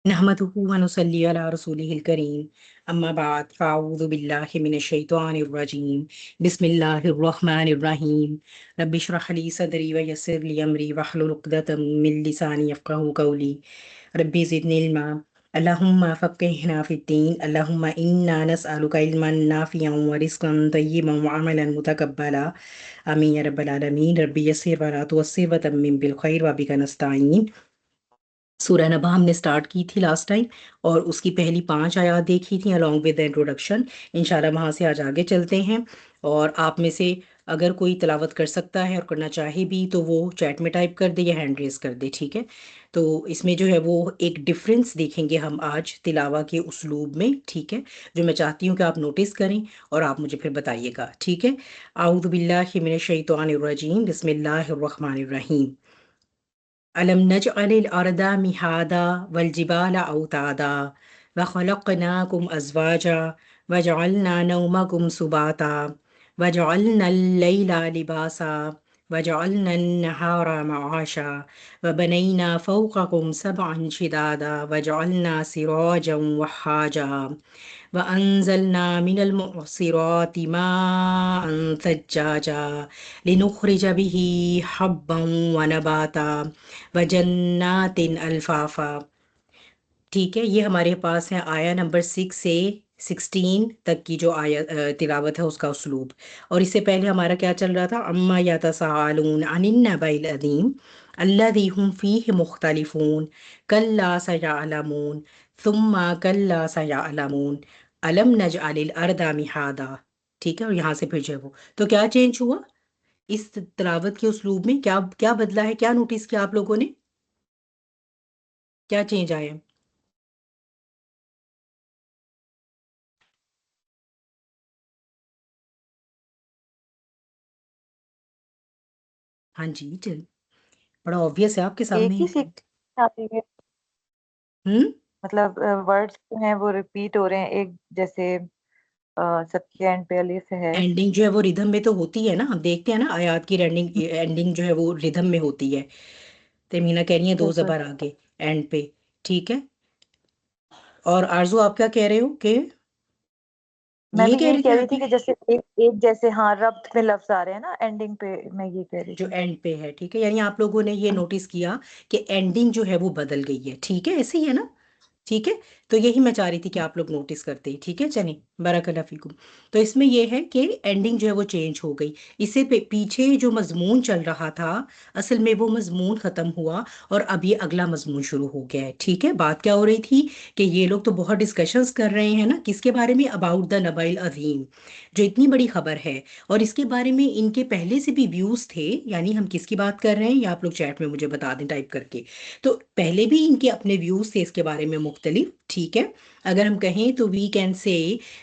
नहमदुहु व नुसल्ली अला रसूलिहिल करीम अम्मा बाद फ़अऊज़ु बिल्लाहि मिनश शैतानिर रजीम बिस्मिल्लाहिर रहमानिर रहीम रब्बि इश्रह ली सदरी व यस्सिर ली अमरी वहलुल उक़दतम मिन लिसानी यफ़क़हू क़ौली रब्बि ज़िदनी इल्मा अल्लाहुम्मा फ़क़्क़िहना फ़िद्दीन अल्लाहुम्मा इन्ना नस्अलुका इल्मन नाफ़िअन व रिज़्क़न तय्यिबन व अमलन मुतक़ब्बला आमीन या रब्बल आलमीन रब्बि यस्सिर व ला तुअस्सिर व तम्मिम बिल ख़ैर व बिका नस्ताईन। सूरह नबा हमने स्टार्ट की थी लास्ट टाइम और उसकी पहली 5 आयत देखी थी अलॉन्ग विद द इंट्रोडक्शन। इंशाल्लाह वहाँ से आज आगे चलते हैं और आप में से अगर कोई तिलावत कर सकता है और करना चाहे भी तो वो चैट में टाइप कर दे या हैंड रेस कर दे, ठीक है। तो इसमें जो है वो एक डिफरेंस देखेंगे हम आज तिलावा के उस्लूब में, ठीक है, जो मैं चाहती हूँ कि आप नोटिस करें और आप मुझे फिर बताइएगा, ठीक है। आऊज़ु बिल्लाहि मिनश शैतानिर रजीम बिस्मिल्लाहिर रहमानिर रहीम अलम नजअलिल अर्दा मिहादा वल जिबाला औतादा व खलक़नाकुम अज़वाजा व जअलना नौमकुम सुबाता व जअलना लैला लिबासा व जअलना अन्नहारा मआशा व बनैना फ़ौक़कुम सबअन शिदादा व जअलना सिराजन वहाजा व अंज़लना मिनल मुअस्सिराति माअन सज्जाजा लिनुख़रिज बिही हब्बन व नबाता व जन्नातिन अल्फाफा। ठीक है, ये हमारे पास है आया नंबर 6 से 16 तक की जो आया तिलावत है उसका उसलूब। और इससे पहले हमारा क्या चल रहा था, अम्मा यतसाअलून अनिन नबइल अज़ीम अल्लज़ी हुम फ़ीहि मुख्तलिफ़ून कल्ला सयअलमून सुम्मा कल्ला सयअलमून अलम नजअलिल अर्दा मिहादा। ठीक है, और यहाँ से फिर जो है वो तो क्या चेंज हुआ इस तिलावत के उसलूब में, क्या क्या बदला है, क्या नोटिस किया आप लोगों ने, क्या चेंज आया। हाँ जी, चल बड़ा ऑब्वियस है आपके एक सामने। ही सीक्वेंस आती है। हम्म। मतलब वर्ड्स जो हैं वो रिपीट हो रहे हैं एक जैसे। सबके एंड पे अलिफ है। एंडिंग जो है वो रिदम में तो होती है ना, हम देखते हैं ना आयात की एंडिंग एंडिंग जो है वो रिदम में होती है। तमीना कह रही है दो बिल्कुल। जबर आगे एंड पे, ठीक है। और आरजू आप क्या कह रहे हो कि मैं ये भी कह यही रही थी कह रही आप थी भी कि जैसे एक एक जैसे हाँ रब्त में लफ्ज आ रहे हैं ना एंडिंग पे, मैं ये कह रही जो थी। एंड पे है, ठीक है, यानी आप लोगों ने ये नोटिस किया कि एंडिंग जो है वो बदल गई है, ठीक है, ऐसे ही है ना। ठीक है, तो यही मैं चाह रही थी कि आप लोग नोटिस करते हैं, ठीक है, चलिए बाराकल्लाह फीकुम। तो इसमें यह है कि एंडिंग जो है वो चेंज हो गई। इससे पीछे जो मजमून चल रहा था असल में वो मजमून खत्म हुआ और अब ये अगला मजमून शुरू हो गया है, ठीक है। बात क्या हो रही थी कि ये लोग तो बहुत डिस्कशंस कर रहे हैं ना, किसके बारे में, अबाउट द नबाइल अजीम, जो इतनी बड़ी खबर है। और इसके बारे में इनके पहले से भी व्यूज थे, यानी हम किसकी बात कर रहे हैं या आप लोग चैट में मुझे बता दें टाइप करके। तो पहले भी इनके अपने व्यूज थे इसके बारे में मुख्तलिफ, ठीक है। अगर हम कहें तो वी कैन से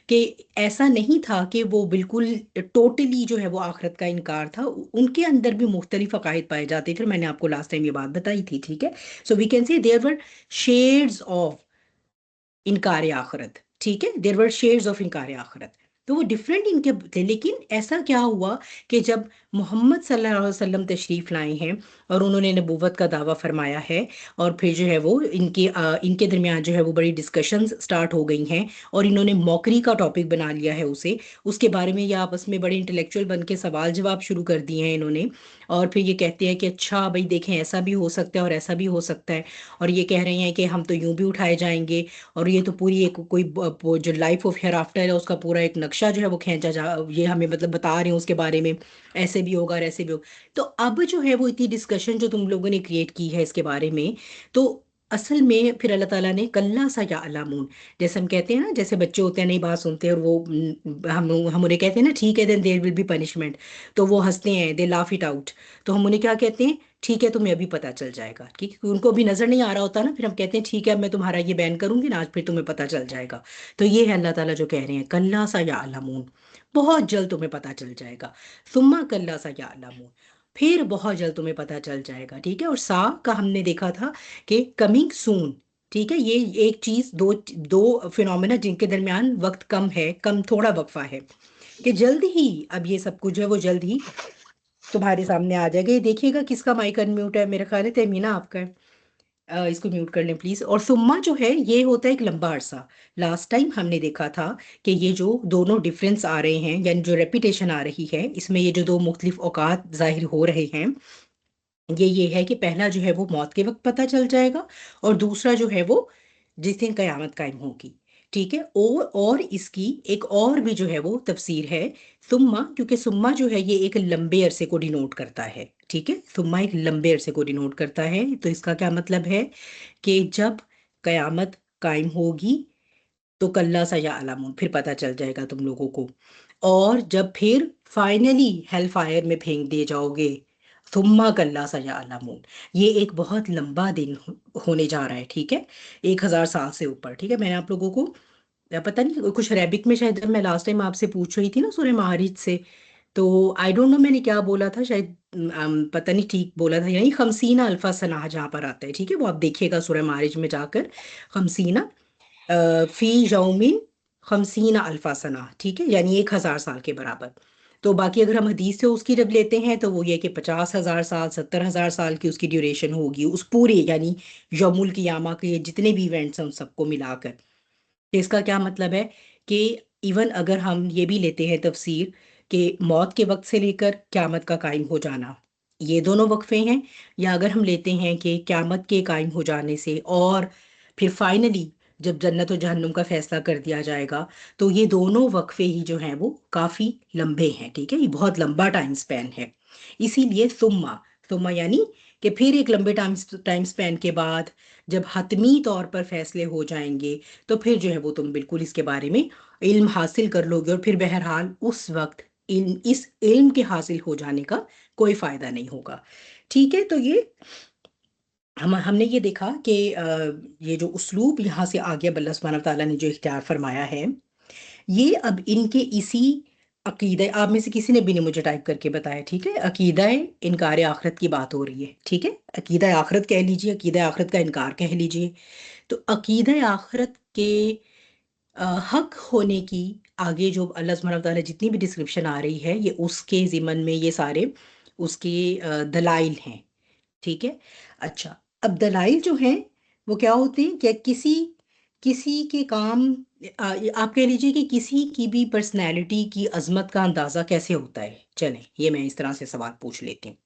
कि ऐसा नहीं था कि वो बिल्कुल टोटली जो है वो आखिरत का इनकार था, उनके अंदर भी मुख्तलिफ अकायद पाए जाते थे, मैंने आपको लास्ट टाइम ये बात बताई थी, ठीक है। So we can say there were shades of इनकार आखिरत, ठीक है, देयर वर शेड्स ऑफ इनकार आखिरत। तो वो डिफरेंट इनके थे, लेकिन ऐसा क्या हुआ कि जब मोहम्मद सल्लल्लाहु अलैहि वसल्लम तशरीफ लाए हैं और उन्होंने नबूवत का दावा फरमाया है और फिर जो है वो इनके दरमियान जो है वो बड़ी डिस्कशंस स्टार्ट हो गई हैं और इन्होंने मौकरी का टॉपिक बना लिया है उसे, उसके बारे में ये आपस में बड़े इंटेलेक्चुअल बन के सवाल जवाब शुरू कर दिए हैं इन्होंने। और फिर ये कहते हैं कि अच्छा भाई देखें ऐसा भी हो सकता है और ऐसा भी हो सकता है, और ये कह रहे हैं कि हम तो यूं भी उठाए जाएंगे और ये तो पूरी एक कोई जो लाइफ ऑफ हेयर आफ्टर है उसका पूरा एक नक्शा जो है वो खींचा जा, ये हमें मतलब बता रहे हैं उसके बारे में, ऐसे भी होगा और ऐसे भी होगा। तो अब जो है वो इतनी डिस्कशन जो तुम लोगों ने क्रिएट की है इसके बारे में, तो असल में फिर अल्लाह ताला ने कल्ला सा या अलामून, जैसे हम कहते हैं ना, जैसे बच्चे होते हैं नहीं बात सुनते और वो हम उन्हें कहते हैं ना ठीक है then there will be punishment, तो वो हंसते हैं, दे लाफ इट आउट। तो हम उन्हें क्या कहते हैं, ठीक है तुम्हें अभी पता चल जाएगा, ठीक है, क्योंकि उनको अभी नजर नहीं आ रहा होता ना, फिर हम कहते हैं ठीक है अब मैं तुम्हारा ये बैन करूंगी ना आज, फिर तुम्हें पता चल जाएगा। तो ये है अल्लाह ताला जो कह रहे हैं कल्ला सा या अलामून, बहुत जल्द तुम्हें पता चल जाएगा। सुम्मा कल्ला सा या अलामून, फिर बहुत जल्द तुम्हें पता चल जाएगा, ठीक है। और सा का हमने देखा था कि कमिंग सून, ठीक है, ये एक चीज, दो दो फिनोमेना जिनके दरमियान वक्त कम है, कम थोड़ा वक्फा है, कि जल्द ही अब ये सब कुछ है वो जल्द ही तुम्हारे सामने आ जाएगा। ये देखिएगा किसका माइक अनम्यूट है, मेरा ख्याल है तहमीना आपका है। इसको म्यूट कर लें प्लीज। और सुम्मा जो है ये होता है एक लंबा अरसा। लास्ट टाइम हमने देखा था कि ये जो दोनों डिफरेंस आ रहे हैं, यानी जो रेपिटेशन आ रही है, इसमें ये जो दो मुख्तलिफ औकात जाहिर हो रहे हैं, ये है कि पहला जो है वो मौत के वक्त पता चल जाएगा, और दूसरा जो है वो जिस दिन कयामत कायम होगी। ठीक है। और इसकी एक और भी जो है वो तफसीर है, सुम्मा, क्योंकि सुम्मा जो है ये एक लंबे अरसे को डिनोट करता है। ठीक है, सुम्मा एक लंबे अरसे को डिनोट करता है। तो इसका क्या मतलब है कि जब कयामत कायम होगी तो कल्ला सा या अलामुन फिर पता चल जाएगा तुम लोगों को। और जब फिर फाइनली हेल फायर में फेंक दिए जाओगे, सुम्मा कल्ला सा या अलामुन। ये एक बहुत लंबा दिन होने जा रहा है। ठीक है, 1,000 साल से ऊपर। ठीक है, मैंने आप लोगों को पता नहीं कुछ अरेबिक में, शायद मैं लास्ट टाइम आपसे पूछ रही थी ना सूरह मारिज से, तो आई डोंट नो मैंने क्या बोला था, शायद पता नहीं ठीक बोला था, यानी खमसीना अल्फा सनाह जहाँ पर आता है। ठीक है, वो आप देखिएगा सूरह मारिज में जाकर, खमसीना फी यौमिन खमसीना अल्फा सना। ठीक है, यानी 1,000 साल के बराबर। तो बाकी अगर हम हदीस से उसकी जब लेते हैं तो वो ये कि 50,000 साल, 70,000 साल की उसकी ड्यूरेशन होगी उस पूरे, यानी यौमुल क़ियामा के जितने भी इवेंट्स हैं उन सबको मिलाकर। तो इसका क्या मतलब है कि इवन अगर हम ये भी लेते हैं तफसीर कि मौत के वक्त से लेकर क़यामत का कायम हो जाना, ये दोनों वक्फे हैं, या अगर हम लेते हैं कि क़यामत के कायम हो जाने से और फिर फाइनली जब जन्नत और जहन्नुम का फैसला कर दिया जाएगा, तो ये दोनों वक्फे ही जो हैं वो काफ़ी लंबे हैं। ठीक है, ये बहुत लंबा टाइम स्पैन है। इसीलिए सुम्मा, सुम्मा यानी कि फिर एक लंबे टाइम टाइम स्पैन के बाद जब हतमी तौर पर फैसले हो जाएंगे, तो फिर जो है वो तुम बिल्कुल इसके बारे में इल्म हासिल कर लोगे, और फिर बहरहाल उस वक्त इस इल्म के हासिल हो जाने का कोई फायदा नहीं होगा। ठीक है, तो ये हमने ये देखा कि ये जो उस्लूब यहाँ से आगे अब अल्लाह सुब्हानहू व तआला ने जो इख्तियार फरमाया है, ये अब इनके इसी अकीदा, आप में से किसी ने भी नहीं मुझे टाइप करके बताया। ठीक है, अकीदा इनकार आखिरत की बात हो रही है। ठीक है, अकीदा आखिरत कह लीजिए, अकीदा आखिरत का इनकार कह लीजिए। तो अकीदा आखिरत के हक होने की आगे जो अल्लाह सुब्हानहू व तआला जितनी भी डिस्क्रिप्शन आ रही है, ये उसके ज़िमन में ये सारे उसके दलाइल हैं। ठीक है। अच्छा, अब दलाइल जो हैं वो क्या होते हैं, क्या किसी किसी के काम, आप कह लीजिए कि किसी की भी पर्सनैलिटी की अजमत का अंदाज़ा कैसे होता है। चलें, ये मैं इस तरह से सवाल पूछ लेती हूँ।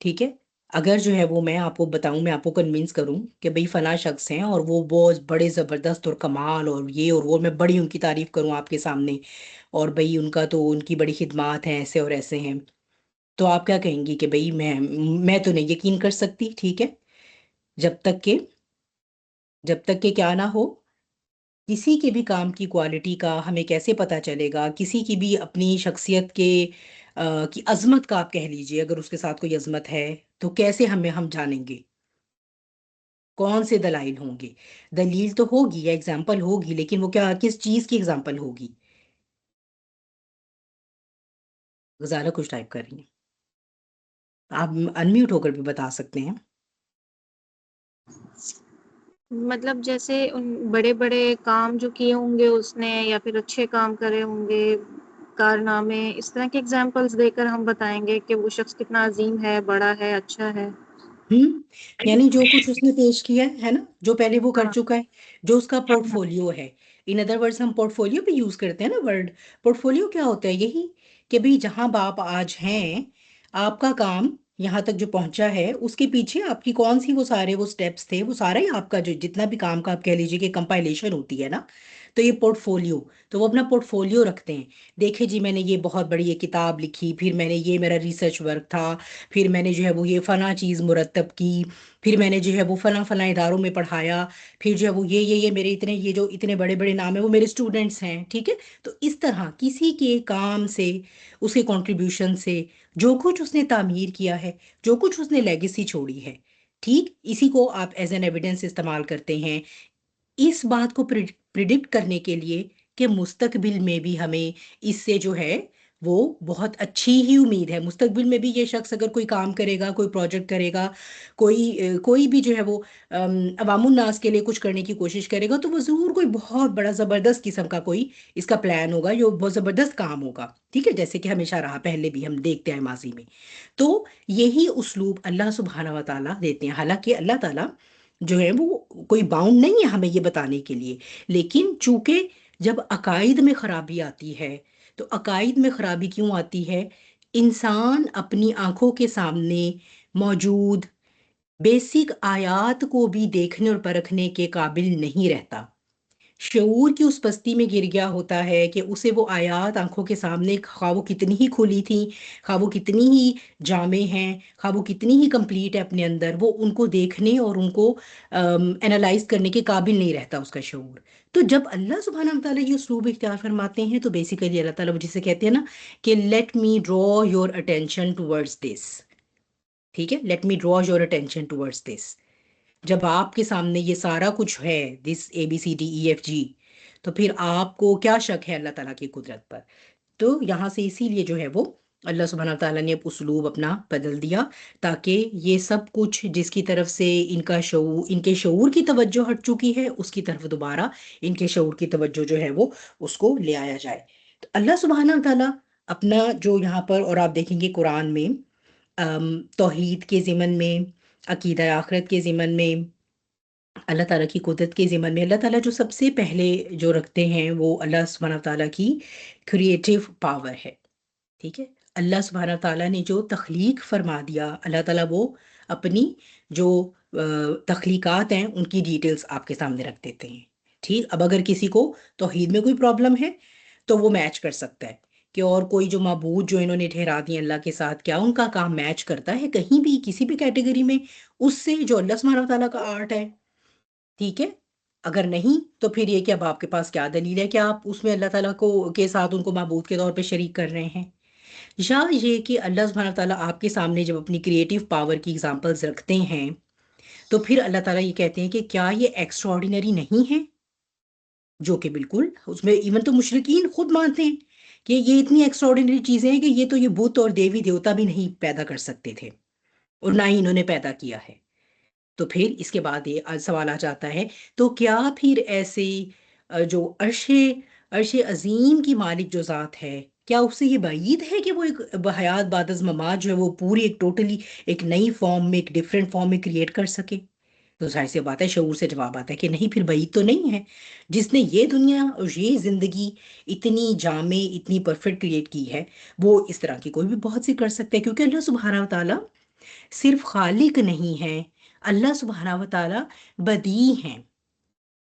ठीक है, अगर जो है वो मैं आपको बताऊं, मैं आपको कन्विंस करूं कि भाई फला शख्स हैं और वो बहुत बड़े ज़बरदस्त और कमाल और ये और वो, मैं बड़ी उनकी तारीफ करूं आपके सामने, और भाई उनका तो उनकी बड़ी खिदमात हैं, ऐसे और ऐसे हैं, तो आप क्या कहेंगी कि भाई मैं तो नहीं यकीन कर सकती। ठीक है, जब तक के जब तक के क्या ना हो, किसी के भी काम की क्वालिटी का हमें कैसे पता चलेगा, किसी की भी अपनी शख्सियत के की अजमत का आप कह लीजिए, अगर उसके साथ कोई अजमत है तो कैसे हम जानेंगे, कौन से दलाइल होंगे। दलील तो होगी या एग्जाम्पल होगी, लेकिन वो क्या, किस चीज़ की एग्जाम्पल होगी। गजाला कुछ टाइप कर रही हैं, आप अनम्यूट होकर भी बता सकते हैं। मतलब जैसे उन बड़े-बड़े काम जो किए होंगे उसने या फिर अच्छे काम करे होंगे, कारनामे, इस तरह के एग्ज़ाम्पल्स देकर हम बताएँगे कि वो शख्स कितना अज़ीम है, बड़ा है, अच्छा है। यानी जो कुछ उसने पेश किया है ना, जो पहले वो कर हाँ, चुका है, जो उसका हाँ, पोर्टफोलियो है। इन अदर वर्ड्स, हम पोर्टफोलियो भी यूज करते हैं ना वर्ड। पोर्टफोलियो क्या होता है, यही कि भाई जहां बाप आज हैं, आपका काम यहाँ तक जो पहुंचा है उसके पीछे आपकी कौन सी वो सारे वो स्टेप्स थे, वो सारा ही आपका जो जितना भी काम का आप कह लीजिए कि कंपाइलेशन होती है ना, तो ये पोर्टफोलियो, तो वो अपना पोर्टफोलियो रखते हैं। देखे जी, मैंने ये बहुत बड़ी ये किताब लिखी, फिर मैंने ये मेरा रिसर्च वर्क था, फिर मैंने जो है वो ये फला चीज़ मुरतब की, फिर मैंने जो है वो फला फला इदारों में पढ़ाया, फिर जो है वो ये मेरे इतने, ये जो इतने बड़े बड़े नाम है वो मेरे स्टूडेंट्स हैं। ठीक है, तो इस तरह किसी के काम से, उसके कंट्रीब्यूशन से, जो कुछ उसने तामीर किया है, जो कुछ उसने लेगेसी छोड़ी है, ठीक इसी को आप एज एन एविडेंस इस्तेमाल करते हैं इस बात को प्रिडिक्ट करने के लिए कि मुस्तकबिल में भी हमें इससे जो है वो बहुत अच्छी ही उम्मीद है। मुस्तकबिल में भी ये शख्स अगर कोई काम करेगा, कोई प्रोजेक्ट करेगा, कोई भी जो है वो अवामुन नास के लिए कुछ करने की कोशिश करेगा, तो वो ज़रूर कोई बहुत बड़ा ज़बरदस्त किस्म का कोई इसका प्लान होगा, जो बहुत ज़बरदस्त काम होगा। ठीक है, जैसे कि हमेशा रहा, पहले भी हम देखते हैं माजी में। तो यही उस्लूब अल्लाह सुब्हाना व तआला देते हैं। हालांकि अल्लाह ताला जो है वो कोई बाउंड नहीं है हमें ये बताने के लिए। लेकिन चूंकि जब अकायद में खराबी आती है, तो अकायद में खराबी क्यों आती है? इंसान अपनी आंखों के सामने मौजूद बेसिक आयात को भी देखने और परखने के काबिल नहीं रहता। शऊर की उस पस्ती में गिर गया होता है कि उसे वो आयात आंखों के सामने, खा वो कितनी ही खुली थी, खा वो कितनी ही जामे हैं, खा वो कितनी ही कंप्लीट है अपने अंदर, वो उनको देखने और उनको एनालाइज करने के काबिल नहीं रहता उसका शऊर। तो जब अल्लाह सुब्हानहू व तआला ये उसलूब इख्तियार फरमाते हैं, तो बेसिकली अल्लाह ताला वो जिसे कहते हैं ना कि let me draw your attention towards this. ठीक है, let me draw your attention towards this. जब आपके सामने ये सारा कुछ है, दिस ABCDEFG, तो फिर आपको क्या शक है अल्लाह ताला की कुदरत पर? तो यहाँ से इसीलिए जो है वो अल्लाह सुब्हानहू ताला ने उसलूब अपना बदल दिया, ताकि ये सब कुछ जिसकी तरफ से इनका शऊर, इनके शऊर की तवज्जो हट चुकी है, उसकी तरफ दोबारा इनके शऊर की तवज्जो जो है वो उसको ले आया जाए। तो अल्लाह सुब्हानहू ताला अपना जो यहाँ पर, और आप देखेंगे कुरान में तौहीद के ज़िमन में, अकीदा आखिरत के ज़िमन में, अल्लाह ताला की कुदरत के ज़िमन में, अल्लाह ताला जो सबसे पहले जो रखते हैं वो अल्लाह सुब्हानहू ताला की क्रिएटिव पावर है। ठीक है, अल्लाह सुब्हानहू ताला ने जो तख्लीक फरमा दिया, अल्लाह ताला वो अपनी जो तख्लीकात हैं उनकी डिटेल्स आपके सामने रख देते हैं। ठीक, अब अगर किसी को तौहीद में कोई प्रॉब्लम है तो वो मैच कर सकता है कि और कोई जो माबूद जो इन्होंने ठहरा दिए अल्लाह के साथ, क्या उनका काम मैच करता है कहीं भी किसी भी कैटेगरी में उससे जो अल्लाह सुब्हानहू ताला का आर्ट है? ठीक है, अगर नहीं तो फिर ये कि अब आपके पास क्या दलील है कि आप उसमें अल्लाह ताला को के साथ उनको माबूद के तौर पे शरीक कर रहे हैं? या ये कि अल्लाह सुब्हानहू ताला आपके सामने जब अपनी क्रिएटिव पावर की एग्जांपल्स रखते हैं, तो फिर अल्लाह ताला ये कहते हैं कि क्या ये एक्स्ट्राऑर्डिनरी नहीं है? जो कि बिल्कुल, उसमें इवन तो मुशरिकीन खुद मानते हैं कि ये इतनी एक्स्ट्राऑर्डिनरी चीजें हैं कि ये तो ये बुत और देवी देवता भी नहीं पैदा कर सकते थे, और ना ही इन्होंने पैदा किया है। तो फिर इसके बाद ये सवाल आ जाता है, तो क्या फिर ऐसे जो अर्श अजीम की मालिक जो ज़ात है, क्या उससे ये बाईद है कि वो एक हयात बादज ममात जो है वो पूरी एक टोटली एक नई फॉर्म में, एक डिफरेंट फॉर्म में क्रिएट कर सके? तो जाहिर सी बात है, शऊर से जवाब आता है कि नहीं, फिर बाईद तो नहीं है। जिसने ये दुनिया और ये जिंदगी इतनी जामे, इतनी परफेक्ट क्रिएट की है, वो इस तरह की कोई भी बहुत सी कर सकता है, क्योंकि अल्लाह सुब्हानहू ताला सिर्फ खालिक नहीं है, अल्लाह सुब्हानहू व तआला बदी हैं।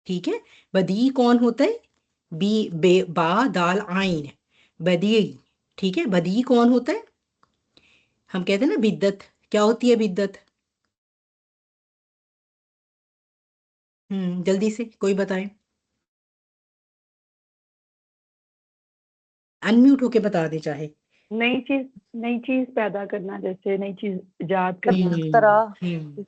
ठीक है, बदी कौन होता है? बी बे बा दाल आइन, बदी। ठीक है, बदी कौन होता है? हम कहते हैं ना बिद्दत, क्या होती है बिद्दत? जल्दी से कोई बताए, अनम्यूट होके बता दे चाहे। नई चीज पैदा करना, जैसे नई चीज इजाद करना। इख्तरा, हम्म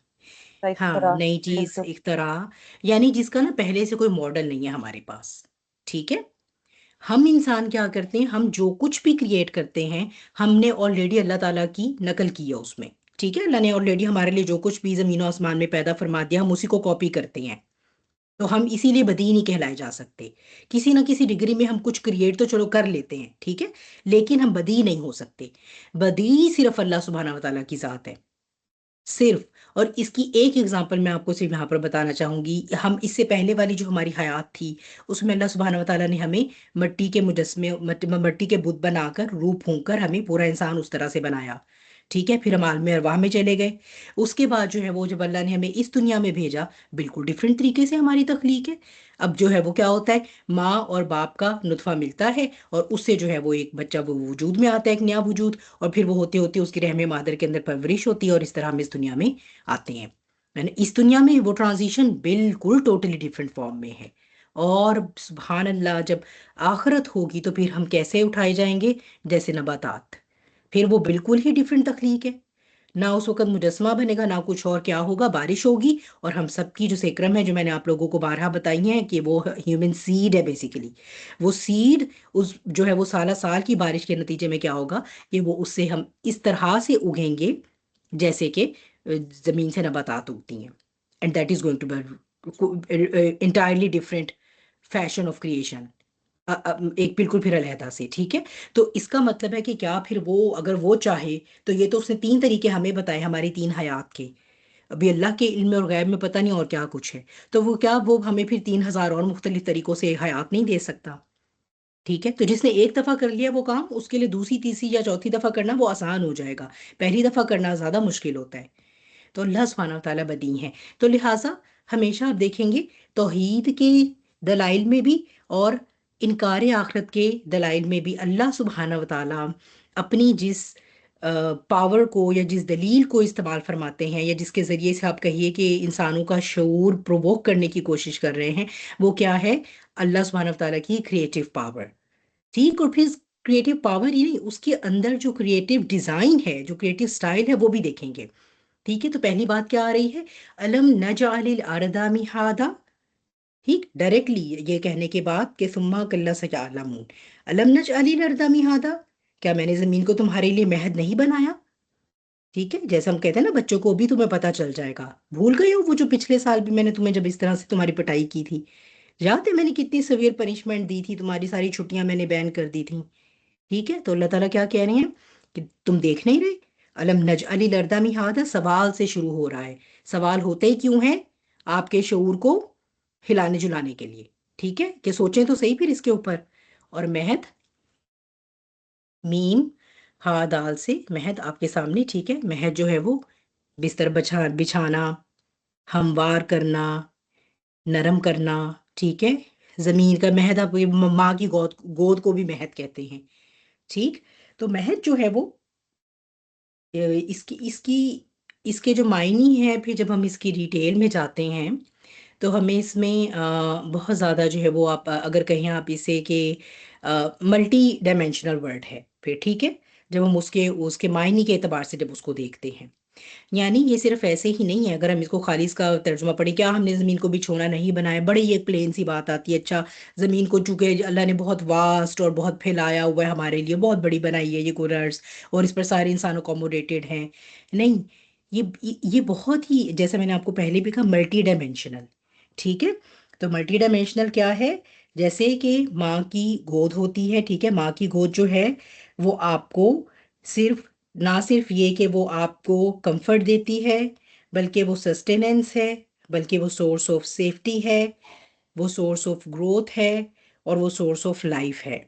हाँ, इख्तरा नई चीज जैसे। इख्तरा, यानी जिसका ना पहले से कोई मॉडल नहीं है हमारे पास। ठीक है, हम इंसान क्या करते हैं, हम जो कुछ भी क्रिएट करते हैं, हमने ऑलरेडी अल्लाह ताला की नकल की है उसमें। ठीक है, अल्लाह ने ऑलरेडी हमारे लिए जो कुछ भी जमीन और आसमान में पैदा फरमा दिया, हम उसी को कॉपी करते हैं। तो हम इसीलिए बदी नहीं कहलाए जा सकते। किसी ना किसी डिग्री में हम कुछ क्रिएट तो चलो कर लेते हैं, ठीक है, लेकिन हम बदी नहीं हो सकते। बदी सिर्फ अल्लाह सुब्हानहू व तआला की जात है, सिर्फ। और इसकी एक एग्जांपल मैं आपको सिर्फ यहाँ पर बताना चाहूंगी। हम इससे पहले वाली जो हमारी हयात थी, उसमें अल्लाह सुब्हानहू व तआला ने हमें मिट्टी के मुजस्मे, मिट्टी के बुत बनाकर, रूप फूंक कर हमें पूरा इंसान उस तरह से बनाया। ठीक है, फिर हम आलम अरवाह में चले गए। उसके बाद जो है वो जब अल्लाह ने हमें इस दुनिया में भेजा, बिल्कुल डिफरेंट तरीके से हमारी तख्लीक है। अब जो है वो क्या होता है, माँ और बाप का नुतफा मिलता है, और उससे जो है वो एक बच्चा वो वजूद में आता है, एक नया वजूद। और फिर वो होते होते उसकी रहम मादर के अंदर परवरिश होती है, और इस तरह हम इस दुनिया में आते हैं। यानी इस दुनिया में वो ट्रांजिशन बिल्कुल टोटली डिफरेंट फॉर्म में है। और सुभान अल्लाह, जब आखिरत होगी तो फिर हम कैसे उठाए जाएंगे? जैसे नबातात। फिर वो बिल्कुल ही डिफरेंट तख्लीक है। ना उस वक्त मुजस्मा बनेगा, ना कुछ और, क्या होगा, बारिश होगी। और हम सबकी जो सेक्रम है, जो मैंने आप लोगों को बारहा बताई है कि वो ह्यूमन सीड है बेसिकली। वो सीड उस जो है वो साला साल की बारिश के नतीजे में क्या होगा कि वो उससे हम इस तरह से उगेंगे जैसे कि जमीन से नबातात उगती हैं। And that is going to be entirely different fashion of creation, एक बिल्कुल फिर अलहदा से। ठीक है, तो इसका मतलब है कि क्या फिर वो, अगर वो चाहे, तो ये तो उसने तीन तरीके हमें बताए हमारी तीन हयात के। अभी अल्लाह के इल्म और गैब में पता नहीं और क्या कुछ है। तो वो क्या, वो हमें फिर 3,000 और मुख्तलिफ तरीकों से हयात नहीं दे सकता। ठीक है, तो जिसने एक दफ़ा कर लिया वो काम, उसके लिए दूसरी तीसरी या चौथी दफ़ा करना वो आसान हो जाएगा। पहली दफ़ा करना ज़्यादा मुश्किल होता है। तो अल्लाह सुब्हानहू व तआला बदी है। तो लिहाजा हमेशा आप देखेंगे तौहीद के दलाइल में भी और इनकार आखिरत के दलाइल में भी अल्लाह सुब्हानहू व तआला अपनी जिस पावर को या जिस दलील को इस्तेमाल फरमाते हैं, या जिसके ज़रिए से आप कहिए कि इंसानों का शऊर प्रोवोक करने की कोशिश कर रहे हैं, वो क्या है? अल्लाह सुब्हानहू व तआला की क्रिएटिव पावर। ठीक, और फिर क्रिएटिव पावर ही नहीं, उसके अंदर जो क्रिएटिव डिज़ाइन है, जो क्रिएटिव स्टाइल है, वो भी देखेंगे। ठीक है, तो पहली बात क्या आ रही है? अलम नजअलिल अर्दा मिहादा। ठीक, डायरेक्टली ये कहने के बाद कि सुम्मा कल्ला सयअलमून, अलम नजअलिल अर्दा मिहादा, क्या मैंने ज़मीन को तुम्हारे लिए महद नहीं बनाया? ठीक है, जैसे हम कहते हैं ना बच्चों को, भी तुम्हें पता चल जाएगा। भूल गए हो वो जो पिछले साल भी मैंने तुम्हें जब इस तरह से तुम्हारी पिटाई की थी? याद है मैंने कितनी सवियर पनिशमेंट दी थी, तुम्हारी सारी छुट्टियां मैंने बैन कर दी थी। ठीक है, तो अल्लाह ताला क्या कह रहे हैं कि तुम देख नहीं रहे? अलम नजअलिल अर्दा मिहादा, सवाल से शुरू हो रहा है। सवाल होते ही क्यों है? आपके शऊर को हिलाने जुलाने के लिए। ठीक है, कि सोचें तो सही फिर इसके ऊपर। और महद, मीम हा दाल से महद आपके सामने। ठीक है, महद जो है वो बिस्तर बिछाना, हमवार करना, नरम करना। ठीक है, जमीन का महद, आप ये माँ की गोद गोद को भी महद कहते हैं। ठीक, तो महद जो है वो इसकी इसकी इसके जो मायनी है, फिर जब हम इसकी डिटेल में जाते हैं तो हमें इसमें बहुत ज़्यादा जो है वो, आप अगर कहें आप इसे कि मल्टी डायमेंशनल वर्ड है फिर। ठीक है, जब हम उसके उसके मायने के एतबार से जब उसको देखते हैं, यानी ये सिर्फ ऐसे ही नहीं है। अगर हम इसको खाली इसका तर्जुमा पढ़ें, क्या हमने ज़मीन को बिछोना नहीं बनाया, बड़ी एक प्लेन सी बात आती है। अच्छा, ज़मीन को चूंकि अल्लाह ने बहुत वास्ट और बहुत फैलाया हुआ है, हमारे लिए बहुत बड़ी बनाई है ये कुरर्स, और इस पर सारे इंसान अकोमोडेटेड हैं। नहीं, ये बहुत ही, जैसा मैंने आपको पहले भी कहा, मल्टी डायमेंशनल। ठीक है, तो मल्टी डायमेंशनल क्या है? जैसे कि माँ की गोद होती है। ठीक है, माँ की गोद जो है वो आपको सिर्फ, ना सिर्फ ये कि वो आपको कंफर्ट देती है, बल्कि वो सस्टेनेंस है, बल्कि वो सोर्स ऑफ सेफ्टी है, वो सोर्स ऑफ ग्रोथ है, और वो सोर्स ऑफ लाइफ है।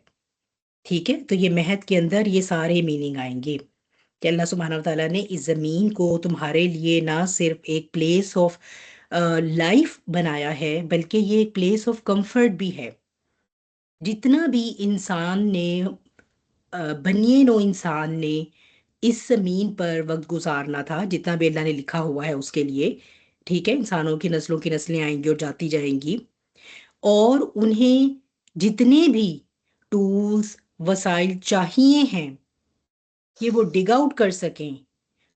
ठीक है, तो ये महद के अंदर ये सारे मीनिंग आएंगे कि अल्लाह सुब्हानहू व तआला ने इस ज़मीन को तुम्हारे लिए ना सिर्फ एक प्लेस ऑफ लाइफ बनाया है, बल्कि ये एक प्लेस ऑफ कंफर्ट भी है। जितना भी इंसान ने बनिए नो इंसान ने इस ज़मीन पर वक्त गुजारना था, जितना भी अल्लाह ने लिखा हुआ है उसके लिए। ठीक है, इंसानों की नस्लों की नस्लें आएंगी और जाती जाएंगी, और उन्हें जितने भी टूल्स वसाइल चाहिए हैं कि वो डिग आउट कर सकें,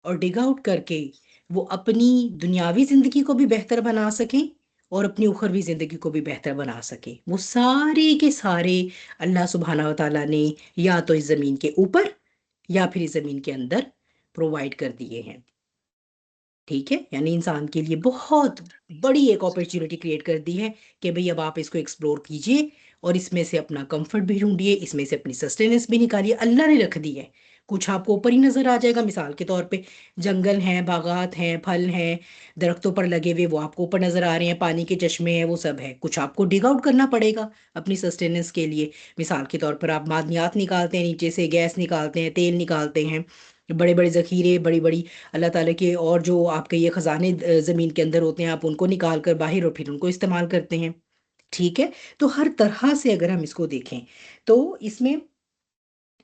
और डिग आउट करके वो अपनी दुनियावी ज़िंदगी को भी बेहतर बना सकें, और अपनी उखरवी ज़िंदगी को भी बेहतर बना सकें, वो सारे के सारे अल्लाह सुब्हानहू व तआला ने या तो इस ज़मीन के ऊपर या फिर इस ज़मीन के अंदर प्रोवाइड कर दिए हैं। ठीक है, यानी इंसान के लिए बहुत बड़ी एक अपॉर्चुनिटी क्रिएट कर दी है कि भाई अब आप इसको एक्सप्लोर कीजिए, और इसमें से अपना कंफर्ट भी ढूंढिए, इसमें से अपनी सस्टेनेंस भी निकालिए। अल्लाह ने रख दी है, कुछ आपको ऊपर ही नजर आ जाएगा। मिसाल के तौर पे जंगल हैं, बागात हैं, फल हैं, दरख्तों पर लगे हुए, वो आपको ऊपर नजर आ रहे हैं, पानी के चश्मे हैं, वो सब है। कुछ आपको डिग आउट करना पड़ेगा अपनी सस्टेनेंस के लिए। मिसाल के तौर पर आप मादनियात निकालते हैं, नीचे से गैस निकालते हैं, तेल निकालते हैं, बड़े बड़े ज़ख़ीरे, बड़ी बड़ी अल्लाह ताला के, और जो आपके ये ख़जाने ज़मीन के अंदर होते हैं, आप उनको निकाल कर बाहर और फिर उनको इस्तेमाल करते हैं। ठीक है, तो हर तरह से अगर हम इसको देखें तो इसमें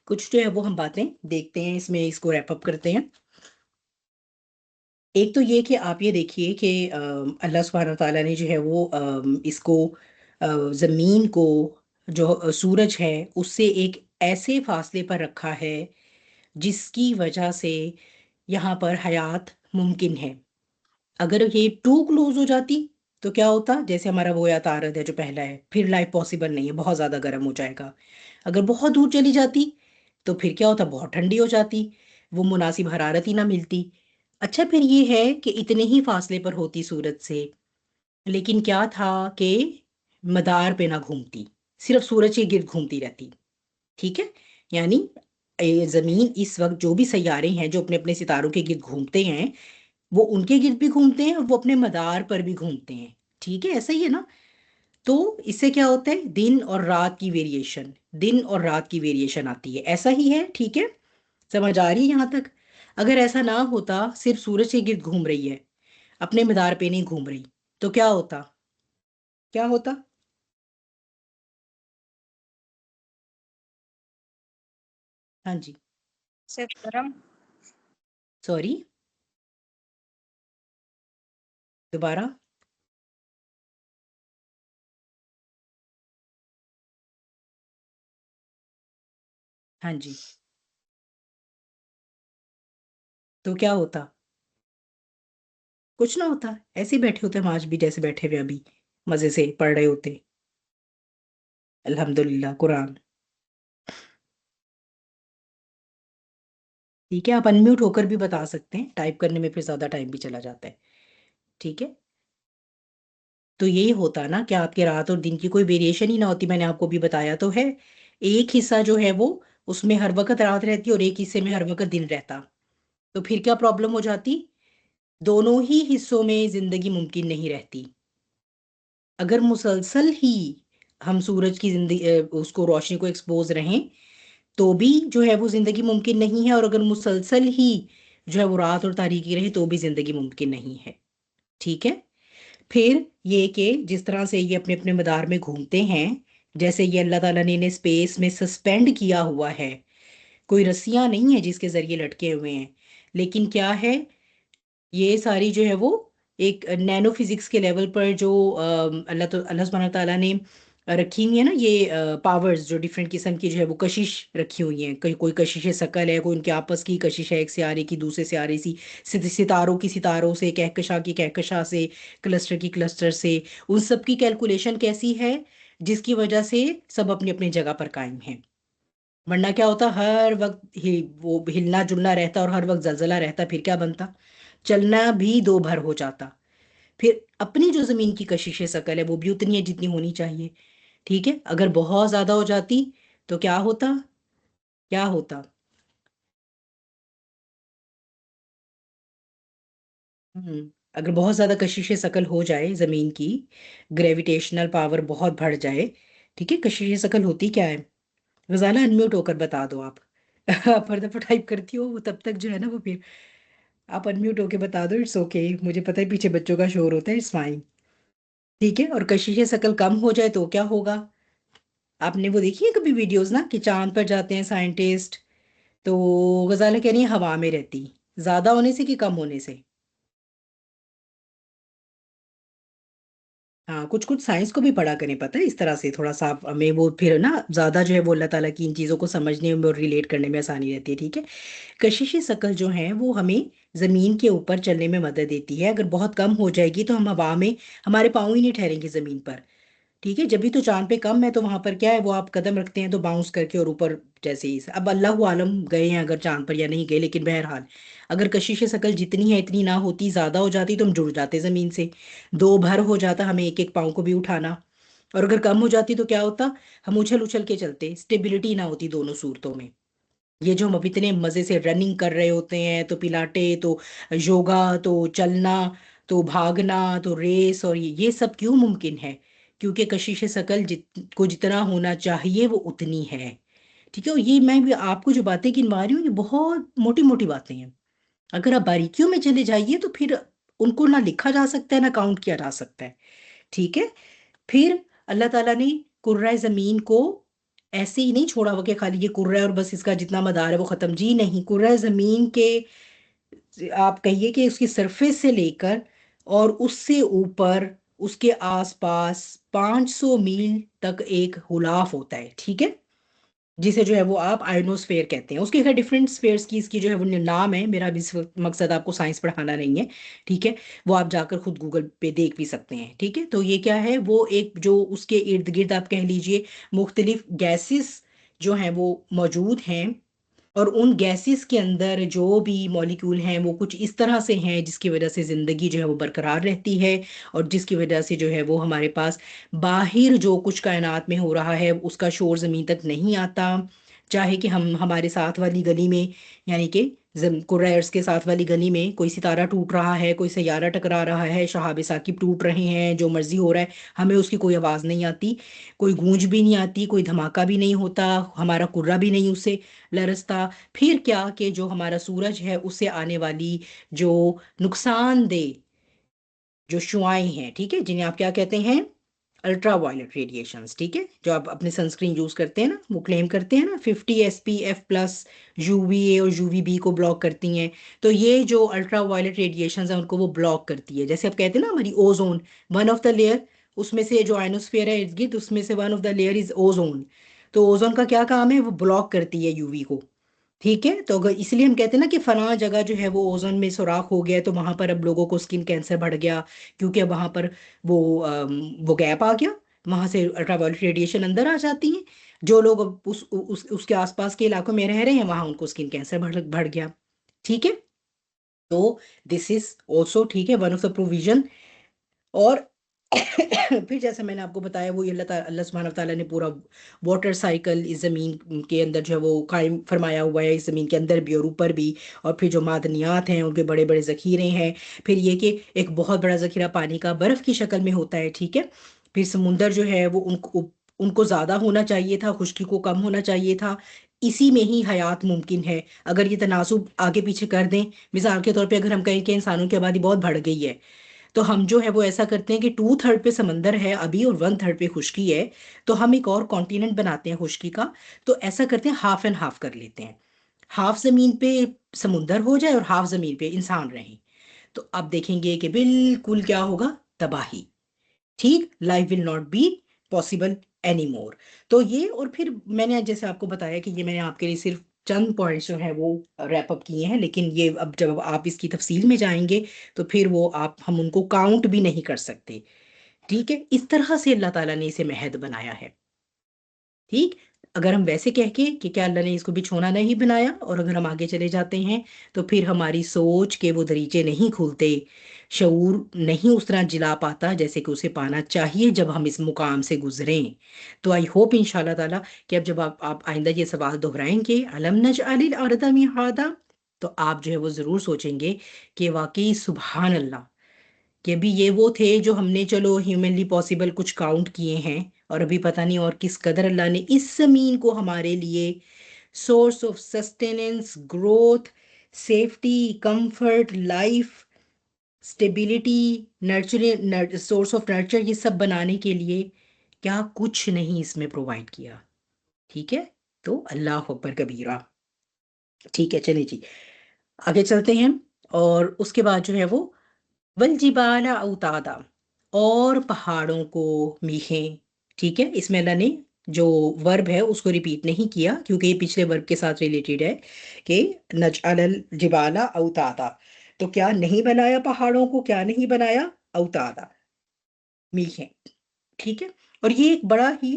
कुछ जो है वो हम बातें देखते हैं, इसमें इसको रैप अप करते हैं। एक तो ये कि आप ये देखिए कि अल्लाह सुब्हानहू व तआला ने जो है वो इसको ज़मीन को, जो सूरज है उससे एक ऐसे फासले पर रखा है जिसकी वजह से यहाँ पर हयात मुमकिन है। अगर ये टू क्लोज हो जाती तो क्या होता? जैसे हमारा वो या तारद है जो पहला है, फिर लाइफ पॉसिबल नहीं है, बहुत ज़्यादा गर्म हो जाएगा। अगर बहुत दूर चली जाती तो फिर क्या होता? बहुत ठंडी हो जाती, वो मुनासिब हरारत ही ना मिलती। अच्छा, फिर ये है कि इतने ही फासले पर होती सूरज से, लेकिन क्या था कि मदार पे ना घूमती, सिर्फ सूरज के गिर्द घूमती रहती। ठीक है, यानी ज़मीन इस वक्त जो भी सैयारे हैं जो अपने अपने सितारों के गिर्द घूमते हैं, वो उनके गिर्द भी घूमते हैं और वो अपने मदार पर भी घूमते हैं। ठीक है, ऐसा ही है ना। तो इससे क्या होता है, दिन और रात की वेरिएशन, दिन और रात की वेरिएशन आती है, ऐसा ही है। ठीक है, समझ आ रही है यहाँ तक। अगर ऐसा ना होता, सिर्फ सूरज के गिर्द घूम रही है, अपने मदार पे नहीं घूम रही, तो क्या होता, क्या होता? हाँ जी। सिर्फ गर्म। सॉरी, दोबारा। हाँ जी, तो क्या होता? कुछ ना होता, ऐसे ही बैठे होते हम आज भी, जैसे बैठे हुए अभी, मजे से पढ़ रहे होते, अल्हम्दुलिल्लाह कुरान। ठीक है, आप अनम्यूट होकर भी बता सकते हैं, टाइप करने में फिर ज्यादा टाइम भी चला जाता है। ठीक है, तो यही होता ना कि आपके रात और दिन की कोई वेरिएशन ही ना होती, मैंने आपको भी बताया तो है। एक हिस्सा जो है वो, उसमें हर वक्त रात रहती और एक हिस्से में हर वक्त दिन रहता, तो फिर क्या प्रॉब्लम हो जाती? दोनों ही हिस्सों में जिंदगी मुमकिन नहीं रहती। अगर मुसलसल ही हम सूरज की जिंदगी उसको रोशनी को एक्सपोज रहें, तो भी जो है वो जिंदगी मुमकिन नहीं है, और अगर मुसलसल ही जो है वो रात और तारीकी रहे, तो भी जिंदगी मुमकिन नहीं है। ठीक है, फिर ये कि जिस तरह से ये अपने अपने मदार में घूमते हैं, जैसे ये अल्लाह ताला ने इन्हें स्पेस में सस्पेंड किया हुआ है, कोई रस्सियां नहीं है जिसके जरिए लटके हुए हैं, लेकिन क्या है, ये सारी जो है वो एक नैनो फिजिक्स के लेवल पर जो अल्लाह सुब्हानहू ताला ने रखी हुई है ना, ये पावर्स जो डिफरेंट किस्म की जो है वो कशिश रखी हुई हैं, कोई कोई कशिश शकल है, कोई उनके आपस की कशिश है, एक सियारे की दूसरे सियारे सी, सितारों की सितारों से, कहकशा की कहकशा से, क्लस्टर की क्लस्टर से, उन सब की कैलकुलेशन कैसी है, जिसकी वजह से सब अपनी अपनी जगह पर कायम है। वरना क्या होता, हर वक्त वो हिलना जुलना रहता और हर वक्त जलजला रहता, फिर क्या बनता? चलना भी दो भर हो जाता। फिर अपनी जो जमीन की कशिश शकल है वो भी उतनी है जितनी होनी चाहिए। ठीक है, अगर बहुत ज्यादा हो जाती तो क्या होता, क्या होता? अगर बहुत ज्यादा कशिश शकल हो जाए जमीन की, ग्रेविटेशनल पावर बहुत बढ़ जाए, ठीक है, कशिश शकल होती क्या है? रोजाना अनम्यूट होकर बता दो आप। आप हर दफा टाइप करती हो वो, तब तक जो है ना वो, फिर आप अनम्यूट होके बता दो, इट्स ओके, मुझे पता है पीछे बच्चों का शोर होता है, इट्स फाइन। ठीक है, और कशिश शकल कम हो जाए तो क्या होगा? आपने वो देखी है कभी वीडियोस ना, कि चांद पर जाते हैं साइंटिस्ट, तो गजाला कह रही है हवा में रहती, ज्यादा होने से कि कम होने से? हाँ, कुछ कुछ साइंस को भी पढ़ा करें, पता है, इस तरह से थोड़ा सा हमें वो फिर ना ज्यादा जो है वो अल्लाह ताला की इन चीज़ों को समझने में और रिलेट करने में आसानी रहती है। ठीक है, कशिश शकल जो है वो हमें जमीन के ऊपर चलने में मदद देती है, अगर बहुत कम हो जाएगी तो हम हवा में, हमारे पाँव ही नहीं ठहरेंगे जमीन पर। ठीक है, जब भी तो चांद पे कम है, तो वहां पर क्या है, वो आप कदम रखते हैं तो बाउंस करके और ऊपर, जैसे ही अब अल्लाह आलम गए हैं अगर चांद पर या नहीं गए, लेकिन बहरहाल अगर कशिश शकल जितनी है इतनी ना होती, ज्यादा हो जाती, तो हम जुड़ जाते जमीन से, दो भर हो जाता हमें एक एक पाँव को भी उठाना। और अगर कम हो जाती तो क्या होता, हम उछल उछल के चलते, स्टेबिलिटी ना होती दोनों सूरतों में। ये जो हम अभी इतने मजे से रनिंग कर रहे होते हैं, तो पिलाटे, तो योगा, तो चलना, तो भागना, तो रेस, और ये सब क्यों मुमकिन है? क्योंकि कशिश शकल को जितना होना चाहिए वो उतनी है। ठीक है, और ये मैं भी आपको जो बातें गिनवा रही हूँ, ये बहुत मोटी मोटी बातें हैं, अगर आप बारीकियों में चले जाइए तो फिर उनको ना लिखा जा सकता है ना काउंट किया जा सकता है। ठीक है, फिर अल्लाह ताला ने कुर्रा जमीन को ऐसे ही नहीं छोड़ा हुआ कि खाली ये कुर्रा है और बस इसका जितना मदार है वो खत्म, जी नहीं, कुर्रा जमीन के, आप कहिए कि उसकी सरफेस से लेकर और उससे ऊपर, उसके आसपास 500 मील तक एक गुलाफ होता है। ठीक है, जिसे जो है वो आप आयोनोस्फेयर कहते हैं, उसके खैर डिफरेंट स्फेयर्स की इसकी जो है वो नाम है, मेरा अभी इस वक्त मकसद आपको साइंस पढ़ाना नहीं है। ठीक है, वो आप जाकर खुद गूगल पे देख भी सकते हैं। ठीक है, तो ये क्या है, वो एक जो उसके इर्द गिर्द आप कह लीजिए मुख्तलिफ गैसेस जो हैं वो मौजूद हैं, और उन गैसेस के अंदर जो भी मॉलिक्यूल हैं वो कुछ इस तरह से हैं जिसकी वजह से ज़िंदगी जो है वो बरकरार रहती है, और जिसकी वजह से जो है वो हमारे पास बाहर जो कुछ कायनात में हो रहा है उसका शोर ज़मीन तक नहीं आता, चाहे कि हम हमारे साथ वाली गली में, यानी कि कुरैश के साथ वाली गली में कोई सितारा टूट रहा है, कोई सैयारा टकरा रहा है, शहाब साकिब टूट रहे हैं, जो मर्जी हो रहा है, हमें उसकी कोई आवाज़ नहीं आती, कोई गूंज भी नहीं आती, कोई धमाका भी नहीं होता, हमारा कुर्रा भी नहीं उससे लरसता। फिर क्या कि जो हमारा सूरज है उससे आने वाली जो नुकसानदेह जो शुआएं हैं, ठीक है, जिन्हें आप क्या कहते हैं, अल्ट्रा वायलेट रेडिएशंस, ठीक है, जो आप अपने सनस्क्रीन यूज करते हैं ना, वो क्लेम करते हैं ना 50 SPF+ UVA और UVB को ब्लॉक करती हैं। तो ये जो अल्ट्रा वायलेट रेडिएशंस हैं उनको वो ब्लॉक करती है। जैसे आप कहते हैं ना हमारी ozone, one of the layer, उसमें से जो आयनोस्फीयर है इर्द गिर्द, उसमें से one of the layer is ozone. तो ओजोन का क्या काम है, वो ब्लॉक करती है यूवी को, ठीक है। तो अगर इसलिए हम कहते हैं ना कि फलां जगह जो है वो ओजोन में सुराख हो गया है, तो वहां पर अब लोगों को स्किन कैंसर बढ़ गया, क्योंकि अब वहां पर वो गैप आ गया, वहां से अल्ट्रावायलेट रेडिएशन अंदर आ जाती है। जो लोग अब उसके आसपास के इलाकों में रह रहे हैं वहां उनको स्किन कैंसर बढ़ बढ़ गया, ठीक है। तो दिस इज ऑल्सो, ठीक है, वन ऑफ द प्रोविजन। और फिर जैसे मैंने आपको बताया वो अल्लाह सुब्हानहू व तआला ने पूरा वाटर साइकिल इस ज़मीन के अंदर जो है वो कायम फरमाया हुआ है, इस ज़मीन के अंदर भी और ऊपर भी। और फिर जो मादनियात हैं उनके बड़े बड़े ज़ख़ीरे हैं। फिर ये कि एक बहुत बड़ा ज़ख़ीरा पानी का बर्फ़ की शक्ल में होता है, ठीक है। फिर समुंदर जो है वो उनको उनको ज़्यादा होना चाहिए था, खुश्की को कम होना चाहिए था। इसी में ही हयात मुमकिन है। अगर ये तनासुब आगे पीछे कर दें, मिसाल के तौर पे अगर हम कहें कि इंसानों की आबादी बहुत बढ़ गई है, तो हम जो है वो ऐसा करते हैं कि 2/3 पे समंदर है अभी और 1/3 पे खुश्की है, तो हम एक और कॉन्टिनेंट बनाते हैं खुश्की का। तो ऐसा करते हैं, हाफ एंड हाफ कर लेते हैं, हाफ जमीन पे समुंदर हो जाए और हाफ जमीन पे इंसान रहें। तो अब देखेंगे कि बिल्कुल क्या होगा, तबाही, ठीक, life will not be possible any more. तो ये, और फिर मैंने जैसे आपको बताया कि ये मैंने आपके लिए सिर्फ चंद पॉइंट्स जो हैं वो रैप अप किए हैं, लेकिन ये अब जब आप इसकी तफसील में जाएंगे तो फिर वो आप हम उनको काउंट भी नहीं कर सकते, ठीक है। इस तरह से अल्लाह ताला ने इसे महद बनाया है, ठीक। अगर हम वैसे कह के कि क्या अल्लाह ने इसको बिछोना नहीं बनाया, और अगर हम आगे चले जाते हैं तो फिर हमारी सोच के वो दरीचे नहीं खुलते, शऊर नहीं उस तरह जिला पाता जैसे कि उसे पाना चाहिए जब हम इस मुकाम से गुजरें। तो आई होप इंशाल्लाह ताला कि अब जब आप आइंदा ये सवाल दोहराएंगे, अलम नजअलिल अर्दा मिहादा, तो आप जो है वो ज़रूर सोचेंगे कि वाकई सुभान अल्लाह, कि अभी ये वो थे जो हमने चलो ह्यूमनली पॉसिबल कुछ काउंट किए हैं, और अभी पता नहीं और किस कदर अल्लाह ने इस ज़मीन को हमारे लिए source of sustenance, growth, safety, comfort, life, stability, nurture, source of nurture, ये सब बनाने के लिए क्या कुछ नहीं इसमें प्रोवाइड किया, ठीक है। तो अल्लाह अकबर कबीरा, ठीक है, चलिए जी आगे चलते हैं। और उसके बाद जो है वो वलजिबाला औतादा, और पहाड़ों को मीखें, ठीक है। इसमें अल्लाह ने जो वर्ब है उसको रिपीट नहीं किया, क्योंकि ये पिछले वर्ब के साथ रिलेटेड है कि नजअलल जिबाला औतादा। तो क्या नहीं बनाया पहाड़ों को, क्या नहीं बनाया, औतादा, मीखें, ठीक है। और ये एक बड़ा ही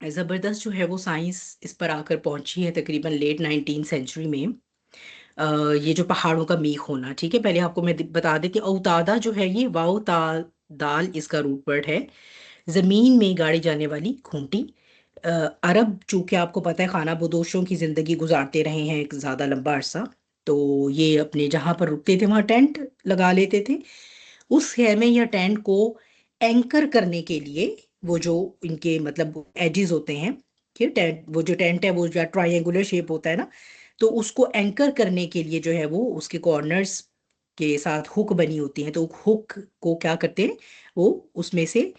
ज़बरदस्त जो है वो साइंस इस पर आकर पहुंची है तकरीबन लेट 19th सेंचुरी में। ये जो पहाड़ों का मीख होना, ठीक है, पहले आपको मैं बता देती हूँ, औतादा जो है ये वाओ ता दाल इसका रूट वर्ड है, जमीन में गाड़ी जाने वाली खूंटी। अ, अरब चूंकि आपको पता है खाना बदोशों की जिंदगी गुजारते रहे हैं एक ज्यादा लंबा अरसा, तो ये अपने जहां पर रुकते थे वहां टेंट लगा लेते थे। उस खेमे या टेंट को एंकर करने के लिए, वो जो इनके मतलब एजेस होते हैं, कि टेंट, वो जो टेंट है वो जो ट्रायंगुलर शेप होता है ना, तो उसको एंकर करने के लिए जो है वो उसके कॉर्नर्स के साथ हुक बनी होती हैं। तो हुक को क्या करते हैं, वो उसमें से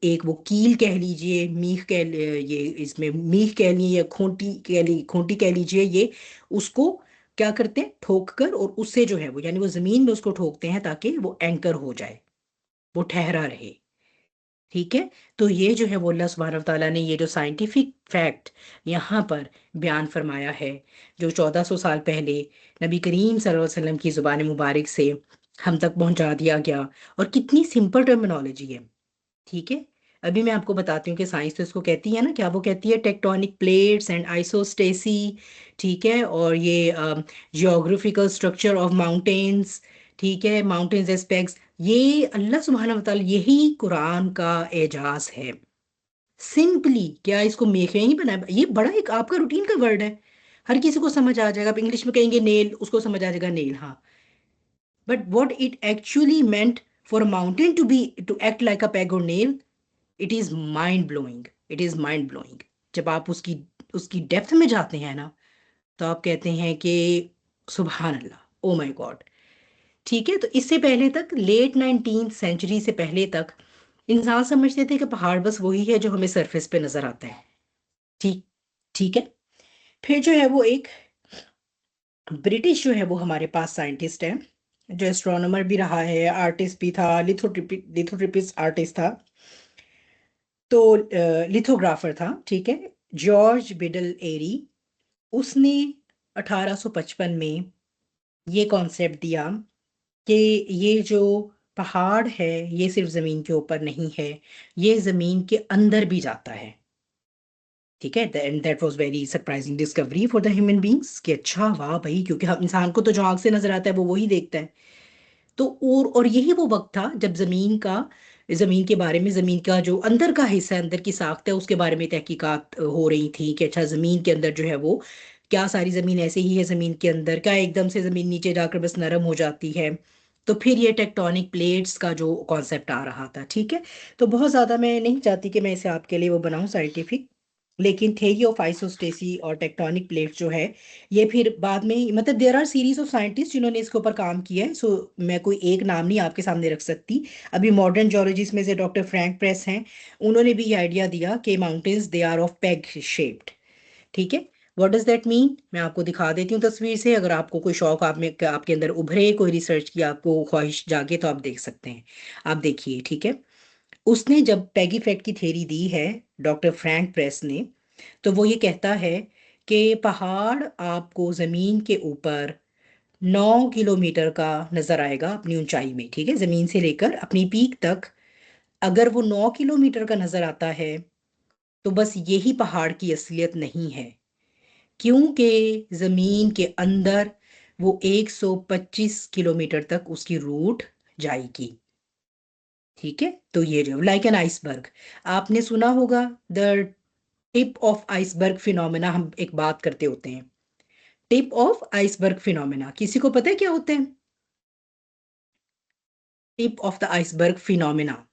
एक वो कील कह लीजिए, मीख ये इसमें मीख कह लीजिए या खोंटी कह लीजिए, ये उसको क्या करते हैं, ठोक कर, और उससे जो है वो यानी वो जमीन में उसको ठोकते हैं ताकि वो एंकर हो जाए, वो ठहरा रहे, ठीक है। तो ये जो है वो अल्लाह सुब्हानहू व तआला ने ये जो साइंटिफिक फैक्ट यहाँ पर बयान फरमाया है, जो 1400 साल पहले नबी करीम सल्लल्लाहु अलैहि वसल्लम की ज़ुबान मुबारक से हम तक पहुंचा दिया गया। और कितनी सिंपल टर्मिनोलॉजी है, ठीक है। अभी मैं आपको बताती हूँ कि साइंस तो इसको कहती है ना, क्या वो कहती है, टेक्टोनिक प्लेट्स एंड आइसोस्टेसी, ठीक है। और ये जियोग्राफिकल स्ट्रक्चर ऑफ माउंटेन्स, ठीक है, माउंटेन्स एस्पेक्ट्स, ये अल्लाह सुब्हानहू व तआला, यही कुरान का एजाज है। सिंपली क्या इसको मेक नहीं बनाया, ये बड़ा एक आपका रूटीन का वर्ड है। हर किसी को समझ आ जाएगा। आप इंग्लिश में कहेंगे नेल, उसको समझ आ जाएगा नेल, हाँ। But what it actually meant for a mountain to act like a peg or nail, it is mind blowing. It is mind blowing. जब आप उसकी उसकी डेप्थ में जाते हैं ना, तो आप कहते हैं कि सुभान अल्लाह, ओ माय गॉड। ठीक है, तो इससे पहले तक, लेट 19th सेंचुरी से पहले तक, इंसान समझते थे कि पहाड़ बस वही है जो हमें सरफेस पे नजर आता है। ठीक ठीक है। फिर जो है वो एक ब्रिटिश जो है वो हमारे पास साइंटिस्ट है, जो एस्ट्रोनॉमर भी रहा है, आर्टिस्ट भी था, लिथोट्रिपिस्ट आर्टिस्ट था, तो लिथोग्राफर था, ठीक है, जॉर्ज बिडल एरी। उसने 1855 में ये कॉन्सेप्ट दिया कि ये जो पहाड़ है ये सिर्फ जमीन के ऊपर नहीं है, ये जमीन के अंदर भी जाता है। ठीक है, and that was very surprising discovery for the human beings कि अच्छा वाह भाई, क्योंकि हम इंसान को तो जो आंख से नजर आता है वो वही देखता है। तो और यही वो वक्त था जब जमीन के बारे में, जमीन का जो अंदर का हिस्सा है, अंदर की साख्त है, उसके बारे में तहकीकात हो रही थी कि अच्छा जमीन के अंदर जो है वो क्या सारी जमीन ऐसे ही है, जमीन के अंदर क्या एकदम से जमीन नीचे जाकर बस नरम हो जाती है। तो फिर ये टेक्टोनिक प्लेट्स का जो कॉन्सेप्ट आ रहा था। ठीक है, तो बहुत ज़्यादा मैं नहीं चाहती कि मैं इसे आपके लिए वो बनाऊं साइंटिफिक, लेकिन थेरी ऑफ आइसोस्टेसी और टेक्टोनिक प्लेट्स जो है, ये फिर बाद में, मतलब there are series of scientist जिन्होंने इसके ऊपर काम किया है। सो मैं कोई एक नाम नहीं आपके सामने रख सकती। अभी मॉडर्न जियोलॉजिस्ट में से डॉक्टर फ्रैंक प्रेस हैं, उन्होंने भी ये आइडिया दिया कि mountains they are of peg shaped. ठीक है, व्हाट डज दैट मीन, मैं आपको दिखा देती हूँ तस्वीर से। अगर आपको कोई शौक आप में आपके अंदर उभरे, कोई रिसर्च की आपको ख्वाहिश जागे, तो आप देख सकते हैं। आप देखिए, ठीक है, उसने जब पेग इफेक्ट की थ्योरी दी है, डॉक्टर फ्रैंक प्रेस ने, तो वो ये कहता है कि पहाड़ आपको जमीन के ऊपर 9 किलोमीटर का नजर आएगा अपनी ऊंचाई में। ठीक है, जमीन से लेकर अपनी पीक तक अगर वो 9 किलोमीटर का नजर आता है, तो बस यही पहाड़ की असलियत नहीं है, क्योंकि जमीन के अंदर वो 125 किलोमीटर तक उसकी रूट जाएगी। ठीक है, तो ये जो लाइक एन आइसबर्ग, आपने सुना होगा the tip of iceberg phenomena, हम एक बात करते होते हैं, टिप ऑफ आइसबर्ग फिनोमेना, किसी को पता है क्या होते हैं tip of the iceberg phenomena?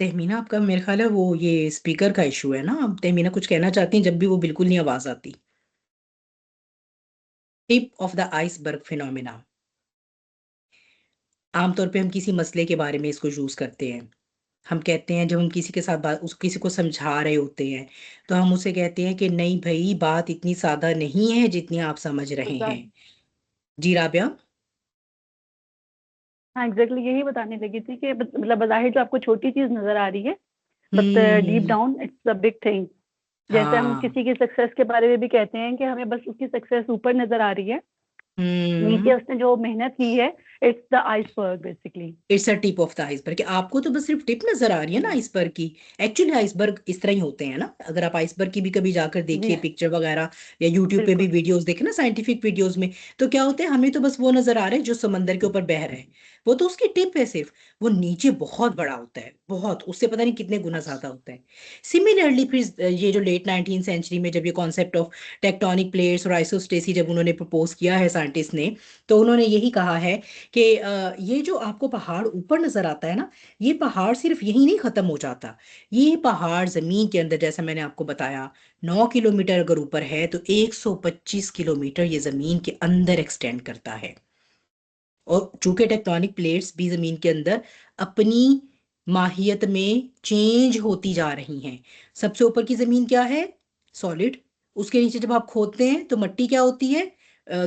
Tahmina, आपका मेरे ख्याल है वो ये स्पीकर का इशू है ना, अब तहमीना कुछ कहना चाहती हैं जब भी वो बिल्कुल नहीं आवाज आती। Tip of the iceberg phenomena, आमतौर पे हम किसी मसले के बारे में इसको यूज करते हैं। हम कहते हैं, जब हम किसी के साथ किसी को समझा रहे होते हैं, तो हम उसे कहते हैं कि नहीं भाई, बात इतनी सादा नहीं है जितनी आप समझ रहे हैं। जी राबिया। हाँ एग्जैक्टली यही बताने लगी थी कि मतलब बज़ाहिर जो आपको छोटी चीज नजर आ रही है, but deep hmm. Down it's a big thing. जैसे हम हाँ। किसी की सक्सेस के बारे में भी कहते हैं कि हमें बस उसकी सक्सेस ऊपर नजर आ रही है, हम्म। नीचे उसने जो मेहनत की है, it's the iceberg basically. It's a tip of the iceberg, आपको तो बस सिर्फ टिप नजर आ रही है ना आइसबर्ग की। एक्चुअली आइसबर्ग इस तरह ही होते हैं ना, अगर आप आइसबर्ग की भी कभी जाकर जी देखिए पिक्चर वगैरह, या यूट्यूब पे भी बिल्कुल। वीडियोस देखे ना साइंटिफिक वीडियोस में, तो क्या होते हैं, हमें तो बस वो नजर आ रहे हैं जो समंदर के ऊपर बह रहे हैं, वो तो उसकी टिप है सिर्फ। वो नीचे बहुत बड़ा होता है, बहुत, उससे पता नहीं कितने गुना ज्यादा होता है। सिमिलरली फिर ये जो लेट 19th सेंचुरी में जब ये कॉन्सेप्ट ऑफ टेक्टोनिक प्लेट्स और आइसोस्टेसी जब उन्होंने प्रपोज किया है साइंटिस्ट ने, तो उन्होंने यही कहा है कि ये जो आपको पहाड़ ऊपर नजर आता है ना, ये पहाड़ सिर्फ यही नहीं खत्म हो जाता। ये पहाड़ जमीन के अंदर, जैसा मैंने आपको बताया, 9 किलोमीटर अगर ऊपर है तो 125 किलोमीटर ये जमीन के अंदर एक्सटेंड करता है। और चूंकि टेक्टोनिक प्लेट्स भी जमीन के अंदर अपनी माहियत में चेंज होती जा रही हैं। सबसे ऊपर की जमीन क्या है, सॉलिड। उसके नीचे जब आप खोदते हैं तो मट्टी क्या होती है,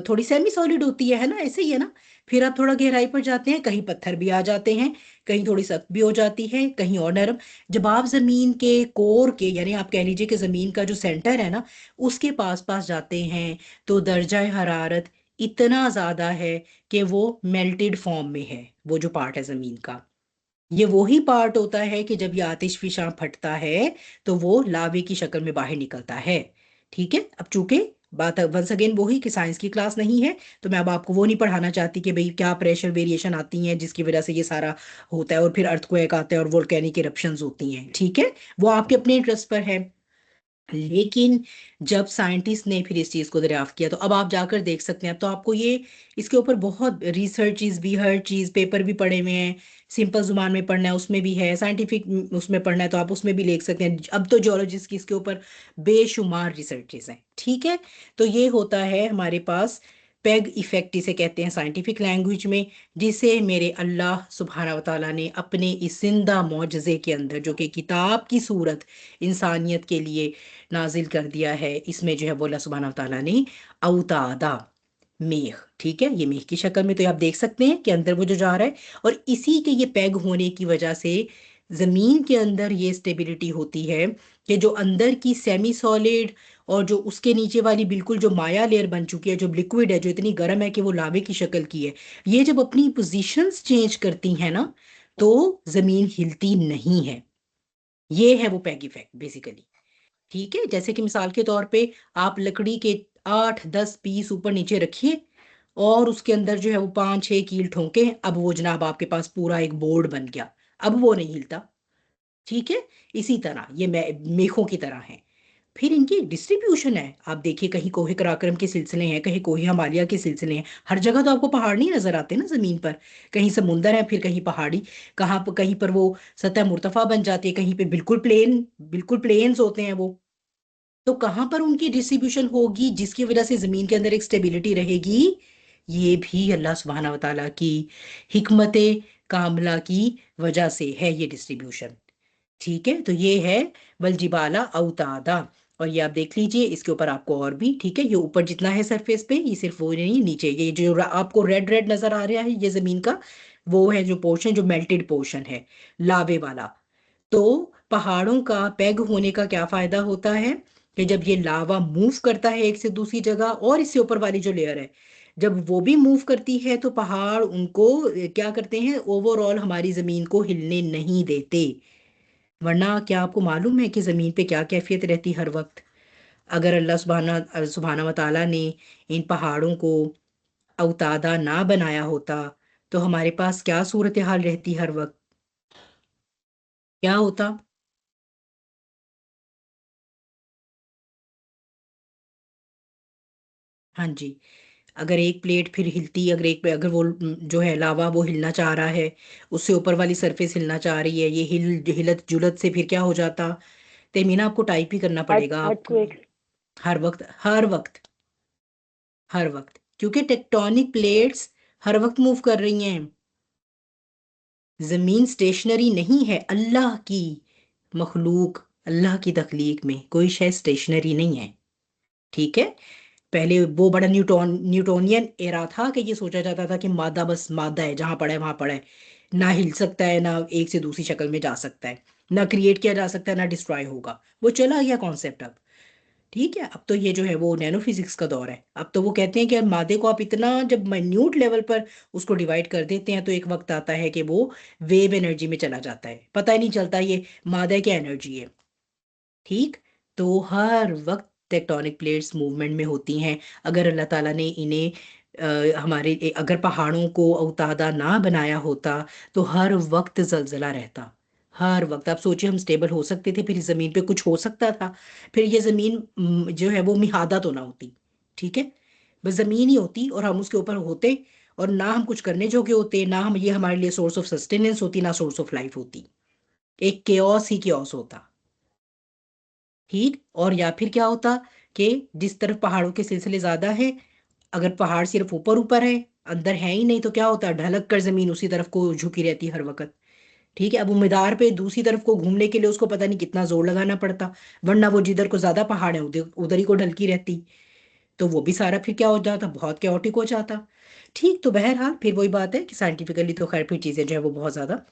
थोड़ी सेमी सॉलिड होती है ना, ऐसे ही है ना। फिर आप थोड़ा गहराई पर जाते हैं, कहीं पत्थर भी आ जाते हैं, कहीं थोड़ी सख्त भी हो जाती है, कहीं और नरम। जब आप जमीन के कोर के, यानी आप कह लीजिए कि जमीन का जो सेंटर है ना, उसके पास पास जाते हैं, तो दर्जा हरारत इतना ज्यादा है कि वो मेल्टेड फॉर्म में है। वो जो पार्ट है जमीन का, ये वही पार्ट होता है कि जब ये आतिशफिशां फटता है तो वो लावे की शक्ल में बाहर निकलता है। ठीक है, अब चूंकि बात वंस अगेन वही कि साइंस की क्लास नहीं है, तो मैं अब आपको वो नहीं पढ़ाना चाहती कि भाई क्या प्रेशर वेरिएशन आती हैं जिसकी वजह से ये सारा होता है और फिर अर्थक्वेक आते हैं और वोल्केनिक इरप्शंस होती हैं, ठीक है, वो आपके अपने इंटरेस्ट पर है। लेकिन जब साइंटिस्ट ने फिर इस चीज को दरियाफ्त किया तो अब आप जाकर देख सकते हैं, अब तो आपको ये इसके ऊपर बहुत रिसर्चेस भी, हर चीज पेपर भी पढ़े हुए हैं, सिंपल जुबान में पढ़ना है उसमें भी है, साइंटिफिक उसमें पढ़ना है तो आप उसमें भी लिख सकते हैं। अब तो जियोलॉजिस्ट की इसके ऊपर बेशुमार रिसर्चेस हैं, ठीक है। तो ये होता है हमारे पास पेग इफेक्ट, इसे कहते हैं साइंटिफिक लैंग्वेज में, जिसे मेरे अल्लाह सुब्हाना व तआला ने अपने इस जिंदा मौजज़े के अंदर, जो कि किताब की सूरत इंसानियत के लिए नाजिल कर दिया है, इसमें जो है वो अल्लाह सुब्हाना व तआला ने औतादा मेघ, ठीक है, ये मेघ की शक्ल में, तो ये आप देख सकते हैं कि अंदर वो जो जा रहा है, और इसी के ये पैग होने की वजह से जमीन के अंदर ये स्टेबिलिटी होती है कि जो अंदर की सेमी सॉलिड और जो उसके नीचे वाली बिल्कुल जो माया लेयर बन चुकी है, जो लिक्विड है, जो इतनी गर्म है कि वो लावे की शक्ल की है, ये जब अपनी पोजीशंस चेंज करती हैं ना, तो जमीन हिलती नहीं है। ये है वो पैग इफेक्ट बेसिकली, ठीक है। जैसे कि मिसाल के तौर पे आप लकड़ी के 8-10 पीस ऊपर नीचे रखिए और उसके अंदर जो है वो 5-6 कील ठोके, अब वो जनाब आपके पास पूरा एक बोर्ड बन गया, अब वो नहीं हिलता, ठीक है। इसी तरह ये मेखों की तरह है। फिर इनकी डिस्ट्रीब्यूशन है, आप देखिए कहीं कोहे कराक्रम के सिलसिले हैं, कहीं कोहे हिमालय के सिलसिले हैं, हर जगह तो आपको पहाड़ नहीं नजर आते ना जमीन पर, कहीं समुंदर है फिर कहीं पहाड़ी, कहाँ पर कहीं पर वो सतह मुर्तफा बन जाती है, कहीं पे बिल्कुल प्लेन, बिल्कुल प्लेन्स होते हैं वो। तो कहां पर उनकी डिस्ट्रीब्यूशन होगी जिसकी वजह से जमीन के अंदर एक स्टेबिलिटी रहेगी, ये भी अल्लाह सुब्हाना व तआला की हिकमत कामला की वजह से है ये डिस्ट्रीब्यूशन, ठीक है। तो ये है वलजिबाला औतादा, और ये आप देख लीजिए इसके ऊपर आपको और भी, ठीक है, ये ऊपर जितना है सरफेस पे ये सिर्फ वो नहीं, नीचे ये जो आपको रेड रेड नजर आ रहा है ये जमीन का वो है जो पोर्शन, जो मेल्टेड पोर्शन है लावे वाला। तो पहाड़ों का पैग होने का क्या फायदा होता है कि जब ये लावा मूव करता है एक से दूसरी जगह, और इससे ऊपर वाली जो लेयर है जब वो भी मूव करती है, तो पहाड़ उनको क्या करते हैं, ओवरऑल हमारी जमीन को हिलने नहीं देते। वरना क्या आपको मालूम है कि जमीन पे क्या कैफियत रहती हर वक्त, अगर अल्लाह सुबहाना सुबहाना व तआला ने इन पहाड़ों को अवतादा ना बनाया होता तो हमारे पास क्या सूरत हाल रहती हर वक्त, क्या होता। हाँ जी, अगर एक प्लेट फिर हिलती, अगर एक अगर वो जो है लावा वो हिलना चाह रहा है, उससे ऊपर वाली सरफेस हिलना चाह रही है, ये हिलत जुलत से फिर क्या हो जाता, तेमीना आपको टाइप ही करना पड़ेगा आपको अर्थक्वेक। हर वक्त, हर वक्त, हर वक्त, क्योंकि टेक्टोनिक प्लेट्स हर वक्त मूव कर रही हैं। जमीन स्टेशनरी नहीं है, अल्लाह की मखलूक, अल्लाह की तख्लीक में कोई शय स्टेशनरी नहीं है, ठीक है। पहले वो बड़ा न्यूटोनियन एरा था कि ये सोचा जाता था कि मादा बस मादा है, जहां पड़ा है वहां पड़ा है, ना हिल सकता है, ना एक से दूसरी शक्ल में जा सकता है, ना क्रिएट किया जा सकता है, ना डिस्ट्रॉय होगा, वो चला गया कॉन्सेप्ट अब, ठीक है। अब तो ये जो है वो नैनो फिजिक्स का दौर है, अब तो वो कहते हैं कि मादे को आप इतना जब माइन्यूट लेवल पर उसको डिवाइड कर देते हैं तो एक वक्त आता है कि वो वेव एनर्जी में चला जाता है, पता ही नहीं चलता ये मादा क्या एनर्जी है, ठीक। तो हर वक्त टेक्टोनिक प्लेट्स मूवमेंट में होती हैं। अगर अल्लाह ताला ने इन्हें अगर पहाड़ों को अवतादा ना बनाया होता तो हर वक्त जलजला रहता, हर वक्त। आप सोचिए हम स्टेबल हो सकते थे, फिर इस जमीन पे कुछ हो सकता था, फिर ये जमीन जो है वो मिहादा तो ना होती, ठीक है, बस जमीन ही होती और हम उसके ऊपर होते, और ना हम कुछ करने जोगे होते, ना हम ये हमारे लिए सोर्स ऑफ सस्टेनेंस होती, ना सोर्स ऑफ लाइफ होती, एक केओस ही केओस होता, ठीक। और या फिर क्या होता कि जिस तरफ पहाड़ों के सिलसिले ज्यादा है, अगर पहाड़ सिर्फ ऊपर ऊपर है अंदर है ही नहीं, तो क्या होता है ढलक कर जमीन उसी तरफ को झुकी रहती हर वक्त, ठीक है। अब वो मदार पे दूसरी तरफ को घूमने के लिए उसको पता नहीं कितना जोर लगाना पड़ता, वरना वो जिधर को ज्यादा पहाड़ है उधर उधर ही को ढलकी रहती, तो वो भी सारा फिर क्या हो जाता, बहुत कैओटिक हो जाता, ठीक। तो बहरहाल फिर वही बात है कि साइंटिफिकली तो खैर फिर चीजें जो है वो बहुत ज्यादा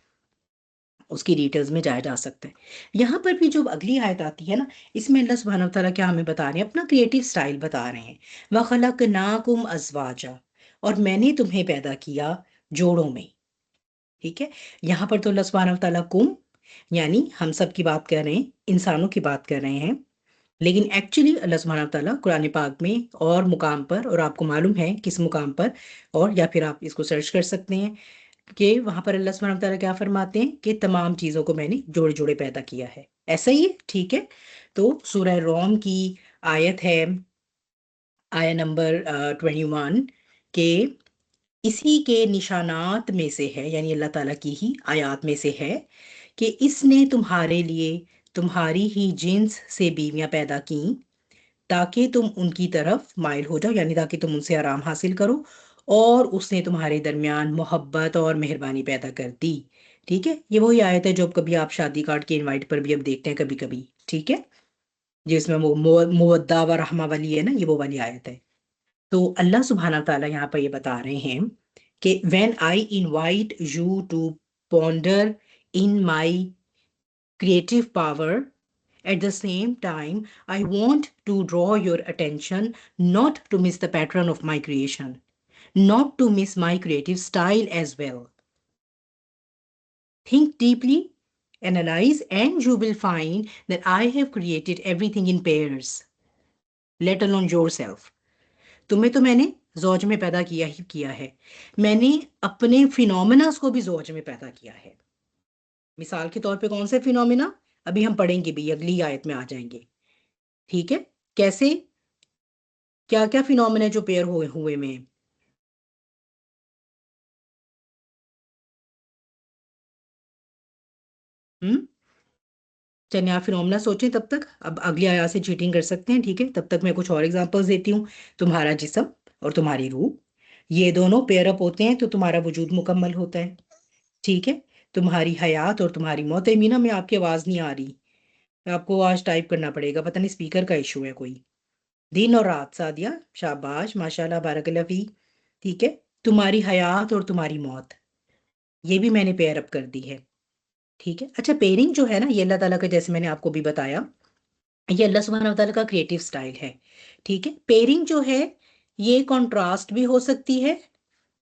उसकी डिटेल्स में जाया जा सकता है। यहाँ पर भी जो अगली आयत आती है ना, इसमें अल्लाह सुब्हानहू तआला क्या हमें बता रहे हैं, अपना क्रिएटिव स्टाइल बता रहे हैं, व खलकनाकुम अज़वाजा, और मैंने तुम्हें पैदा किया जोड़ों में, ठीक है। यहाँ पर तो अल्लाह सुब्हानहू तआला कुम यानी हम सब की बात कर रहे हैं, इंसानों की बात कर रहे हैं, लेकिन एक्चुअली अल्लाह सुब्हानहू तआला कुरान पाक में और मुकाम पर, और आपको मालूम है किस मुकाम पर, और या फिर आप इसको सर्च कर सकते हैं कि वहां पर अल्लाह सुब्हानहू तआला क्या फरमाते हैं कि तमाम चीज़ों को मैंने जोड़े जोड़े पैदा किया है। ऐसा ही है, ठीक है। तो सूरह रोम की आयत है, आया नंबर 21, के इसी के निशानात में से है, यानी अल्लाह ताला की ही आयात में से है कि इसने तुम्हारे लिए तुम्हारी ही जिन्स से बीवियां पैदा की ताकि तुम उनकी तरफ माइल हो जाओ, यानी ताकि तुम उनसे आराम हासिल करो, और उसने तुम्हारे दरमियान मोहब्बत और मेहरबानी पैदा कर दी। ठीक है, ये वही आयत है जो कभी आप शादी कार्ड के इनवाइट पर भी अब देखते हैं कभी कभी, ठीक है, जिसमें वो मुवद्दा व रहमा वाली है ना, ये वो वाली आयत है। तो अल्लाह सुब्हाना ताला यहाँ पर ये बता रहे हैं कि when I invite you to ponder in my creative power, at the same time I want to draw your attention not to miss the pattern of my creation, not to miss my creative style as well. Think deeply, analyze, and you will find that I have created everything in pairs, let alone yourself. तुम्हें तो मैंने जौज में पैदा किया ही किया है, मैंने अपने फिनोमिनास को भी जौज में पैदा किया है। मिसाल के तौर पे कौन से फिनोमिना, अभी हम पढ़ेंगे भी, अगली आयत में आ जाएंगे, ठीक है। कैसे, क्या क्या फिनोमिना जो पेयर हुए हुए में, चलिए आप फिनोमिना सोचें तब तक, अब अगली आयत से चीटिंग कर सकते हैं, ठीक है। तब तक मैं कुछ और एग्जांपल्स देती हूँ। तुम्हारा जिस्म और तुम्हारी रूह, ये दोनों पेयर अप होते हैं तो तुम्हारा वजूद मुकम्मल होता है, ठीक है। तुम्हारी हयात और तुम्हारी मौत। मीना में आपकी आवाज़ नहीं आ रही, आपको आज टाइप करना पड़ेगा, पता नहीं स्पीकर का इशू है कोई। दिन और रात, सादिया शाबाश माशाल्लाह बारकल्लाह फी, ठीक है। तुम्हारी हयात और तुम्हारी मौत, ये भी मैंने पेयर अप कर दी है, ठीक है। अच्छा, पेयरिंग जो है ना, ये अल्लाह ताला का, जैसे मैंने आपको भी बताया, ये अल्लाह सुब्हानहू व तआला का क्रिएटिव स्टाइल है, ठीक है। पेयरिंग जो है ये कॉन्ट्रास्ट भी हो सकती है,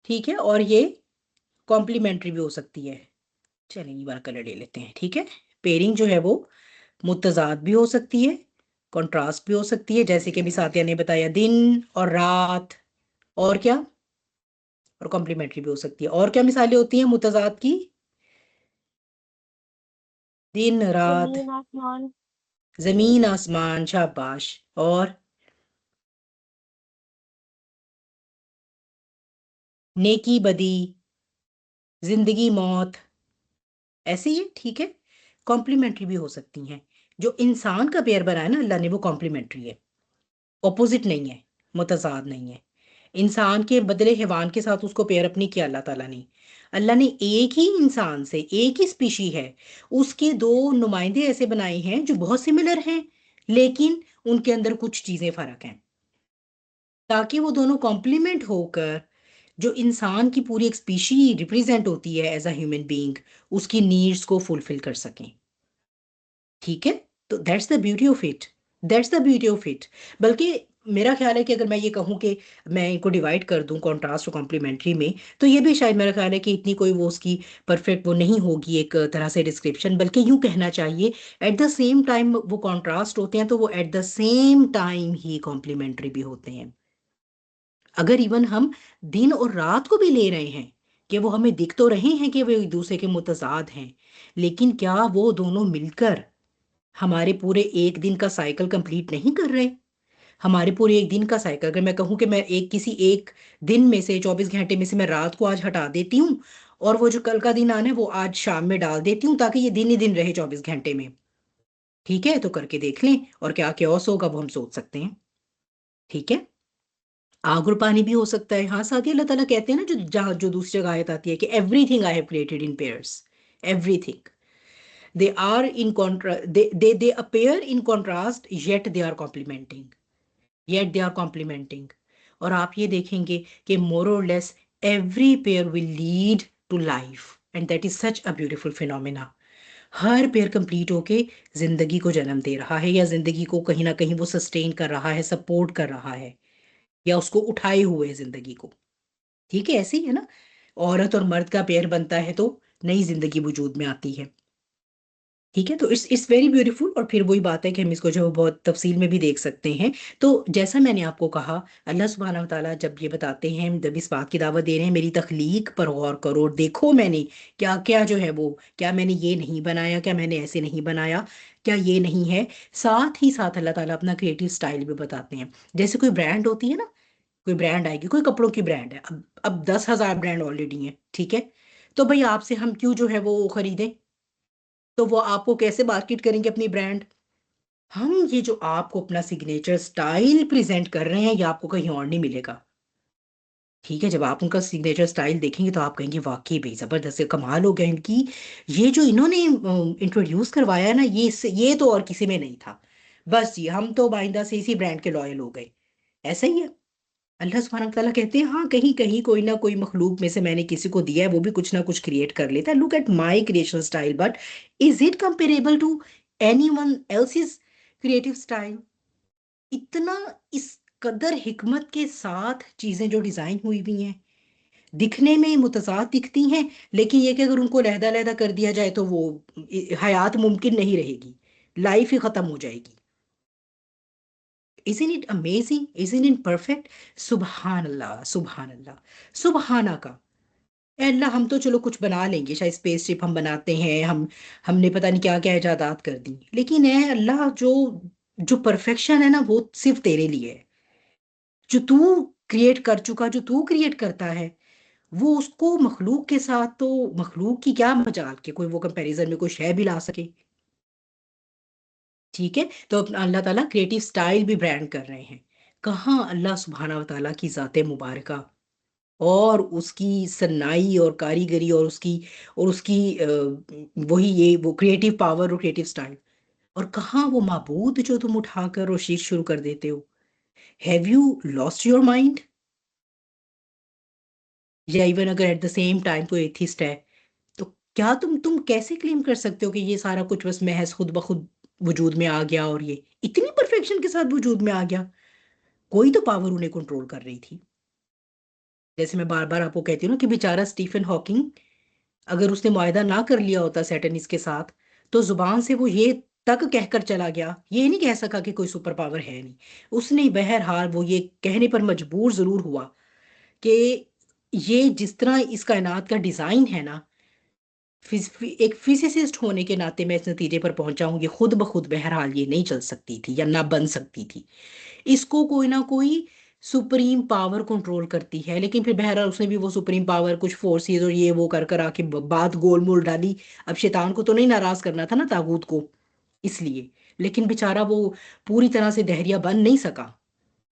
ठीक है, और ये कॉम्प्लीमेंट्री भी हो सकती है। चलिए ये वाला कलर ले लेते हैं, ठीक है। पेयरिंग जो है वो मुतजाद भी हो सकती है, कॉन्ट्रास्ट भी हो सकती है, जैसे कि अभी सातिया ने बताया दिन और रात, और क्या, और कॉम्प्लीमेंट्री भी हो सकती है। और क्या मिसालें होती हैं मुतजाद की, दिन रात, जमीन आसमान। जमीन आसमान, शाबाश, और नेकी बदी, जिंदगी मौत, ऐसे ही है, ठीक है। कॉम्प्लीमेंट्री भी हो सकती हैं। जो इंसान का पेयर बनाया ना अल्लाह ने, वो कॉम्प्लीमेंट्री है, ऑपोजिट नहीं है, मुतजाद नहीं है। इंसान के बदले हैवान के साथ उसको पेयर अप नहीं किया अल्लाह ताला ने। अल्लाह ने एक ही इंसान से, एक ही स्पीशी है, उसके दो नुमाइंदे ऐसे बनाए हैं जो बहुत सिमिलर हैं, लेकिन उनके अंदर कुछ चीजें फर्क हैं, ताकि वो दोनों कॉम्प्लीमेंट होकर जो इंसान की पूरी एक स्पीशी रिप्रेजेंट होती है एज अ ह्यूमन बीइंग, उसकी नीड्स को फुलफिल कर सकें, ठीक है। तो that's the beauty of it, that's the beauty of it. बल्कि मेरा ख्याल है कि अगर मैं ये कहूँ कि मैं इनको डिवाइड कर दूं कॉन्ट्रास्ट और कॉम्प्लीमेंट्री में, तो ये भी शायद मेरा ख्याल है कि इतनी कोई वो उसकी परफेक्ट वो नहीं होगी एक तरह से डिस्क्रिप्शन, बल्कि यूं कहना चाहिए एट द सेम टाइम वो कॉन्ट्रास्ट होते हैं, तो वो एट द सेम टाइम ही कॉम्प्लीमेंट्री भी होते हैं। अगर इवन हम दिन और रात को भी ले रहे हैं कि वो हमें दिख तो रहे हैं कि वो एक दूसरे के मुतजाद हैं, लेकिन क्या वो दोनों मिलकर हमारे पूरे एक दिन का साइकिल कंप्लीट नहीं कर रहे। हमारे पूरे एक दिन का साइकिल, अगर मैं कहूँ कि मैं एक किसी एक दिन में से 24 घंटे में से मैं रात को आज हटा देती हूँ, और वो जो कल का दिन आना है वो आज शाम में डाल देती हूँ, ताकि ये दिन ही दिन रहे 24 घंटे में, ठीक है। तो करके देख लें, और क्या क्योस होगा वो हम सोच सकते हैं, ठीक है। आग और पानी भी हो सकता है, हाँ साथ ही अल्लाह ताला कहते हैं ना, जो जहाँ जो दूसरी जगह आयत आती है कि everything I have created in pairs, everything, they are in contrast, they appear in contrast yet they are complementing, yet they are complementing। और आप ये देखेंगे कि more or less every pair will lead to life, and that is such a beautiful phenomena। Her pair complete होके जिंदगी को जन्म दे रहा है, या जिंदगी को कहीं ना कहीं वो सस्टेन कर रहा है, सपोर्ट कर रहा है, या उसको उठाए हुए है जिंदगी को, ठीक है। ऐसे ही है ना, औरत और मर्द का पेयर बनता है तो नई जिंदगी वजूद में आती है, ठीक है, तो इट्स वेरी ब्यूटीफुल। और फिर वही बात है कि हम इसको जो बहुत तफसील में भी देख सकते हैं। तो जैसा मैंने आपको कहा, अल्लाह सुब्हानहू व तआला जब ये बताते हैं, जब इस बात की दावत दे रहे हैं, मेरी तख्लीक पर गौर करो, देखो मैंने क्या क्या जो है वो, क्या मैंने ये नहीं बनाया, क्या मैंने ऐसे नहीं बनाया, क्या ये नहीं है। साथ ही साथ अल्लाह ताला अपना क्रिएटिव स्टाइल भी बताते हैं। जैसे कोई ब्रांड होती है ना, कोई ब्रांड आएगी, कोई कपड़ों की ब्रांड है, अब 10,000 ब्रांड ऑलरेडी हैं, ठीक है। तो भाई आपसे हम क्यों जो है वो खरीदें? तो वो आपको कैसे मार्केट करेंगे अपनी ब्रांड? हम ये जो आपको अपना सिग्नेचर स्टाइल प्रेजेंट कर रहे हैं, ये आपको कहीं और नहीं मिलेगा। ठीक है, जब आप उनका सिग्नेचर स्टाइल देखेंगे तो आप कहेंगे वाकई भाई जबरदस्त है, कमाल हो गया इनकी। ये जो इन्होंने इंट्रोड्यूस करवाया है ना, ये तो और किसी में नहीं था। बस जी, हम तो बाइंदा से इसी ब्रांड के लॉयल हो गए। ऐसा ही है। अल्लाह सुब्हानहू व तआला कहते हैं, हाँ कहीं कहीं कोई ना कोई मखलूक में से मैंने किसी को दिया है, वो भी कुछ ना कुछ क्रिएट कर लेता है। Look at my creation style, but is it comparable to anyone else's creative style? इतना इस कदर हिकमत के साथ चीजें जो डिजाइन हुई हुई हैं, दिखने में मुतजाद दिखती हैं, लेकिन ये कि अगर उनको लहदा-लहदा कर दिया जाए तो वो हयात मुमकिन नहीं रहेगी, लाइफ ही खत्म हो जाएगी। Isn't it amazing? Isn't it perfect? सुबहान अल्लाह, सुबहान अल्लाह, सुबहाना का। ए अल्लाह, हम तो चलो कुछ बना लेंगे, शायद स्पेसशिप हम बनाते हैं, हमने पता नहीं क्या क्या इजादात कर दी, लेकिन ए अल्लाह, जो जो परफेक्शन है ना, वो सिर्फ तेरे लिए है। जो तू क्रिएट कर चुका, जो तू क्रिएट करता है, वो उसको मखलूक के साथ, तो मखलूक की क्या मजाल के कोई वो कंपैरिजन में कोई शय भी ला सके। ठीक है, तो अपना अल्लाह ताला क्रिएटिव स्टाइल भी ब्रांड कर रहे हैं। कहाँ अल्लाह सुब्हाना व ताला की ज़ाते मुबारका और उसकी सन्नाई और कारीगरी और उसकी वही ये वो क्रिएटिव पावर और क्रिएटिव स्टाइल, और कहाँ वो माबूद जो तुम उठाकर और शीश शुरू कर देते हो। Have you lost your mind? या इवन अगर एट द सेम टाइम कोई एथिस्ट है, तो क्या तुम कैसे क्लेम कर सकते हो कि ये सारा कुछ बस महज खुद ब खुद वजूद में आ गया, और ये इतनी परफेक्शन के साथ वजूद में आ गया? कोई तो पावर उन्हें कंट्रोल कर रही थी। जैसे मैं बार बार आपको कहती हूँ ना कि बेचारा स्टीफन हॉकिंग, अगर उसने मुआहदा ना कर लिया होता सैटर्निस के साथ, तो जुबान से वो ये तक कहकर चला गया, ये नहीं कह सका कि कोई सुपर पावर है नहीं। उसने बहरहाल वो ये कहने पर मजबूर जरूर हुआ कि ये जिस तरह इस कायनात का डिजाइन है ना, एक फिजिसिस्ट होने के नाते मैं इस नतीजे पर पहुंचा हूं, ये खुद ब खुद बहरहाल ये नहीं चल सकती थी या ना बन सकती थी। इसको कोई ना कोई सुप्रीम पावर कंट्रोल करती है। लेकिन फिर बहरहाल उसने भी वो सुप्रीम पावर कुछ फोर्सेस और ये वो कर कर आके बात गोल मोल डाली। अब शैतान को तो नहीं नाराज करना था ना, तागूत को, इसलिए। लेकिन बेचारा वो पूरी तरह से दहरिया बन नहीं सका।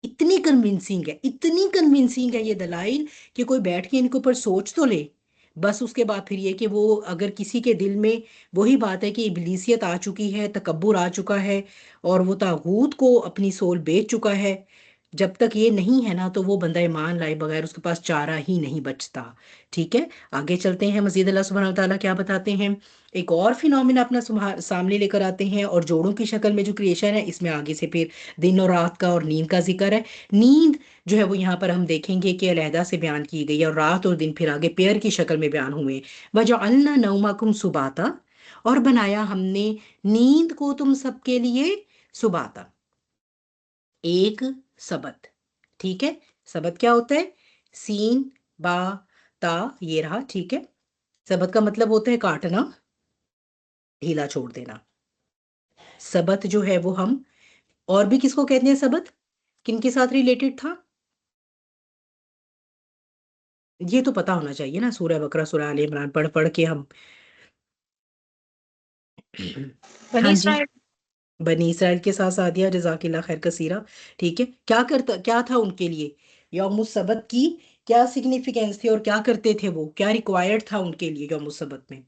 इतनी कन्विंसिंग है, इतनी कन्विंसिंग है ये दलाइल कि कोई बैठ के इनके ऊपर सोच तो ले। बस उसके बाद फिर ये कि वो अगर किसी के दिल में वही बात है कि इबलीसियत आ चुकी है, तकब्बुर आ चुका है, और वो तागूत को अपनी सोल बेच चुका है, जब तक ये नहीं है ना, तो वो बंदा ईमान लाए बगैर उसके पास चारा ही नहीं बचता। ठीक है, आगे चलते हैं। मजीद अल्लाह सुब्हानहू व तआला क्या बताते हैं? एक और फिनोमिना अपना सामने लेकर आते हैं, और जोड़ों की शक्ल में जो क्रिएशन है, इसमें आगे से फिर दिन और रात का और नींद का जिक्र है। नींद जो है वो यहाँ पर हम देखेंगे कि अलहदा से बयान की गई है, और रात और दिन फिर आगे पेयर की शक्ल में बयान हुए। वजअलना नौमकुम सुबाता, और बनाया हमने नींद को तुम सबके लिए सुबाता, एक सबत। ठीक है, सबत क्या होता है? सीन बा ता, ये रहा। ठीक है, सबत का मतलब होता है काटना, ढीला छोड़ देना। सबत जो है वो हम और भी किसको कहते हैं सबत? किनके साथ रिलेटेड था? ये तो पता होना चाहिए ना, सूरह बकरा, सूरह आले इमरान पढ़ पढ़ के हम। बनी हाँ जी, इसराइल। बनी इसराइल के साथ सादिया जजाकिल्ला खैर कसीरा। ठीक है, क्या था उनके लिए यौम सबत की? क्या सिग्निफिकेंस थी और क्या करते थे वो, क्या रिक्वायर्ड था उनके लिए यौम सबत में?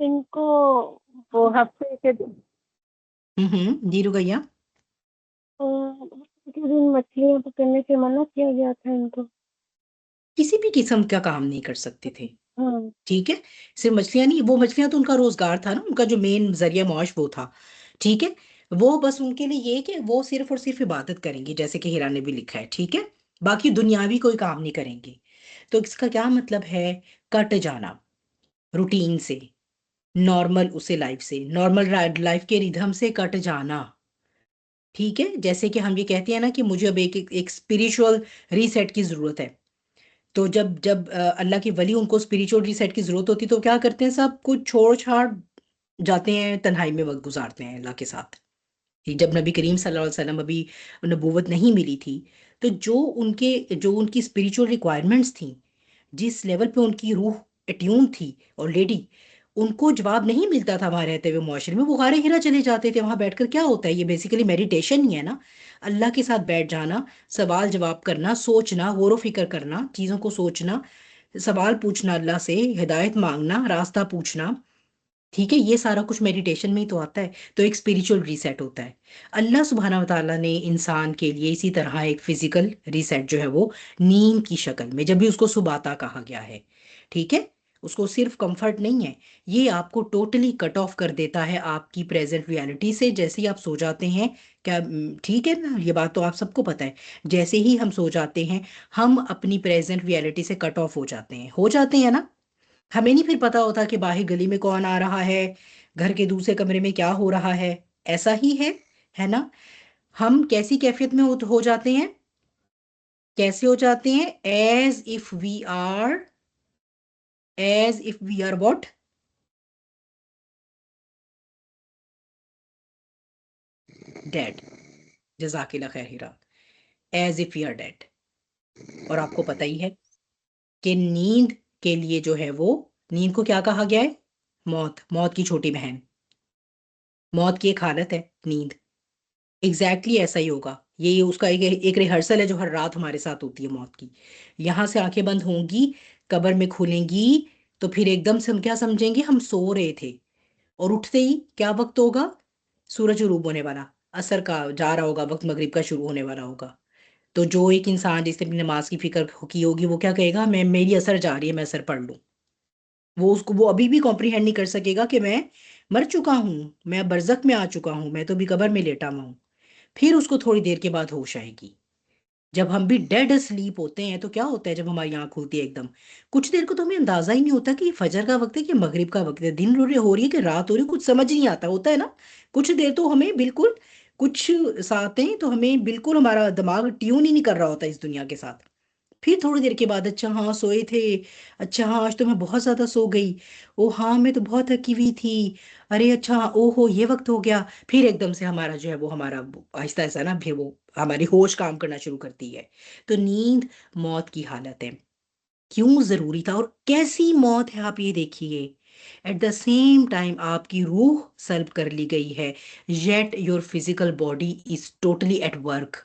इनको वो हफ्ते के दिन जी रुकैया। हफ्ते के दिन मछलियां पकड़ने से मना किया गया था इनको। किसी भी किस्म का काम नहीं कर सकते थे। हाँ। ठीक है, सिर्फ मछलियां नहीं, वो मछलियां तो उनका रोजगार था ना, उनका जो मेन जरिया मौश वो था। ठीक है, वो बस उनके लिए ये कि वो सिर्फ और सिर्फ इबादत करेंगे, जैसे कि हिरा ने भी लिखा है। ठीक है, बाकी दुनियावी कोई काम नहीं करेंगे। तो इसका क्या मतलब है? कट जाना रूटीन से, नॉर्मल उसे लाइफ से, नॉर्मल लाइफ के रिधम से कट जाना। ठीक है, जैसे कि हम ये कहते हैं ना कि मुझे अब एक स्पिरिचुअल रीसेट की जरूरत है। तो जब जब अल्लाह के वली, उनको स्पिरिचुअल रीसेट की जरूरत होती है तो क्या करते हैं? सब कुछ छोड़ छाड़ जाते हैं, तन्हाई में वक्त गुजारते हैं अल्लाह के साथ। कि जब नबी करीम सल्लल्लाहु अलैहि वसल्लम अभी नबूवत नहीं मिली थी, तो जो उनकी स्पिरिचुअल रिक्वायरमेंट्स थी, जिस लेवल पे उनकी रूह अट्यून थी ऑलरेडी, उनको जवाब नहीं मिलता था वहां रहते हुए मुआशरे में, वो गारे हिरा चले जाते थे। वहां बैठकर क्या होता है? ये बेसिकली मेडिटेशन ही है ना, अल्लाह के साथ बैठ जाना, सवाल जवाब करना, सोचना, गौर फिक्र करना, चीज़ों को सोचना, सवाल पूछना, अल्लाह से हिदायत मांगना, रास्ता पूछना। ठीक है, ये सारा कुछ मेडिटेशन में ही तो आता है। तो एक स्पिरिचुअल रीसेट होता है। अल्लाह सुब्हाना व तआला ने इंसान के लिए इसी तरह एक फिजिकल रीसेट जो है वो नींद की शक्ल में, जब भी उसको सुबाता कहा गया है, ठीक है, उसको सिर्फ कंफर्ट नहीं है, ये आपको टोटली कट ऑफ कर देता है आपकी प्रेजेंट रियलिटी से। जैसे ही आप सो जाते हैं, क्या ठीक है ना, ये बात तो आप सबको पता है। जैसे ही हम सो जाते हैं, हम अपनी प्रेजेंट रियलिटी से कट ऑफ हो जाते हैं ना। हमें नहीं फिर पता होता कि बाहर गली में कौन आ रहा है, घर के दूसरे कमरे में क्या हो रहा है। ऐसा ही है ना। हम कैसी कैफियत में हो जाते हैं? कैसे हो जाते हैं? As if we are what? Dead. जजाकिल्ला खैर हीरा। As if we are dead. और आपको पता ही है कि नींद के लिए जो है वो, नींद को क्या कहा गया है? मौत की छोटी बहन। मौत की एक हालत है नींद। एग्जैक्टली ऐसा ही होगा। ये उसका एक रिहर्सल है जो हर रात हमारे साथ होती है मौत की। यहाँ से आंखें बंद होंगी, कब्र में खुलेंगी, तो फिर एकदम से हम क्या समझेंगे? हम सो रहे थे, और उठते ही क्या वक्त होगा? सूरज गुरूब होने वाला, असर का जा रहा होगा वक्त, मगरिब का शुरू होने वाला होगा। तो जो एक इंसान जिसने अपनी नमाज की फिक्र की होगी, वो क्या कहेगा? मैं, मेरी असर जा रही है, मैं असर पढ़ लूं। वो अभी भी कॉम्प्रिहेंड नहीं कर सकेगा कि मैं मर चुका हूं, मैं बरज़ख में आ चुका हूं, मैं तो अभी कब्र में लेटा हुआ हूं। फिर उसको थोड़ी देर के बाद होश आएगी। जब हम भी डेड स्लीप होते हैं तो क्या होता है? जब हमारी आंख खुलती है एकदम, कुछ देर को तो हमें अंदाजा ही नहीं होता कि ये फजर का वक्त है कि मगरिब का वक्त है, दिन हो रही है कि रात हो रही है, कुछ समझ नहीं आता होता है ना। कुछ देर तो हमें बिल्कुल, कुछ सातें तो हमें बिल्कुल, हमारा दिमाग ट्यून ही नहीं कर रहा होता इस दुनिया के साथ। फिर थोड़ी देर के बाद, अच्छा हाँ सोए थे, अच्छा हाँ आज तो मैं बहुत ज्यादा सो गई, ओ हाँ मैं तो बहुत थकी हुई थी, अरे अच्छा हाँ, ओहो ये वक्त हो गया। फिर एकदम से हमारा जो है वो, हमारा आहिस्ता आहिस्ता ना, फिर वो हमारी होश काम करना शुरू करती है। तो नींद मौत की हालत है। क्यों जरूरी था और कैसी मौत है, आप ये देखिए। एट द सेम टाइम आपकी रूह सल्ब कर ली गई है, yet your physical body is totally at work.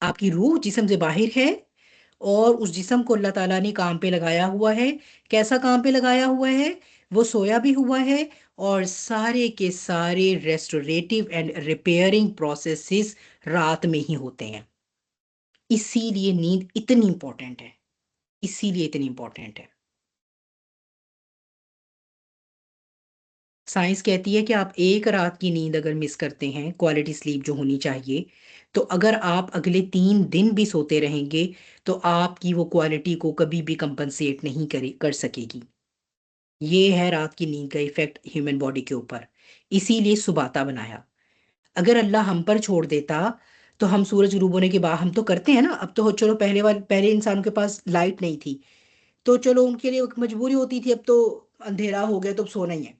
आपकी रूह जिस्म से बाहर है, और उस जिस्म को अल्लाह ताला ने काम पे लगाया हुआ है। कैसा काम पे लगाया हुआ है? वो सोया भी हुआ है, और सारे के सारे रेस्टोरेटिव एंड रिपेयरिंग प्रोसेसेस रात में ही होते हैं। इसीलिए नींद इतनी इंपॉर्टेंट है, इसीलिए इतनी इंपॉर्टेंट है। साइंस कहती है कि आप एक रात की नींद अगर मिस करते हैं, क्वालिटी स्लीप जो होनी चाहिए, तो अगर आप अगले 3 दिन भी सोते रहेंगे, तो आपकी वो क्वालिटी को कभी भी कंपनसेट नहीं कर सकेगी। ये है रात की नींद का इफेक्ट ह्यूमन बॉडी के ऊपर। इसीलिए सुबाता बनाया। अगर अल्लाह हम पर छोड़ देता, तो हम सूरज गुरूब होने के बाद, हम तो करते हैं ना, अब तो चलो, पहले इंसानों के पास लाइट नहीं थी, तो चलो उनके लिए एक मजबूरी होती थी, अब तो अंधेरा हो गया तो अब सोना ही है।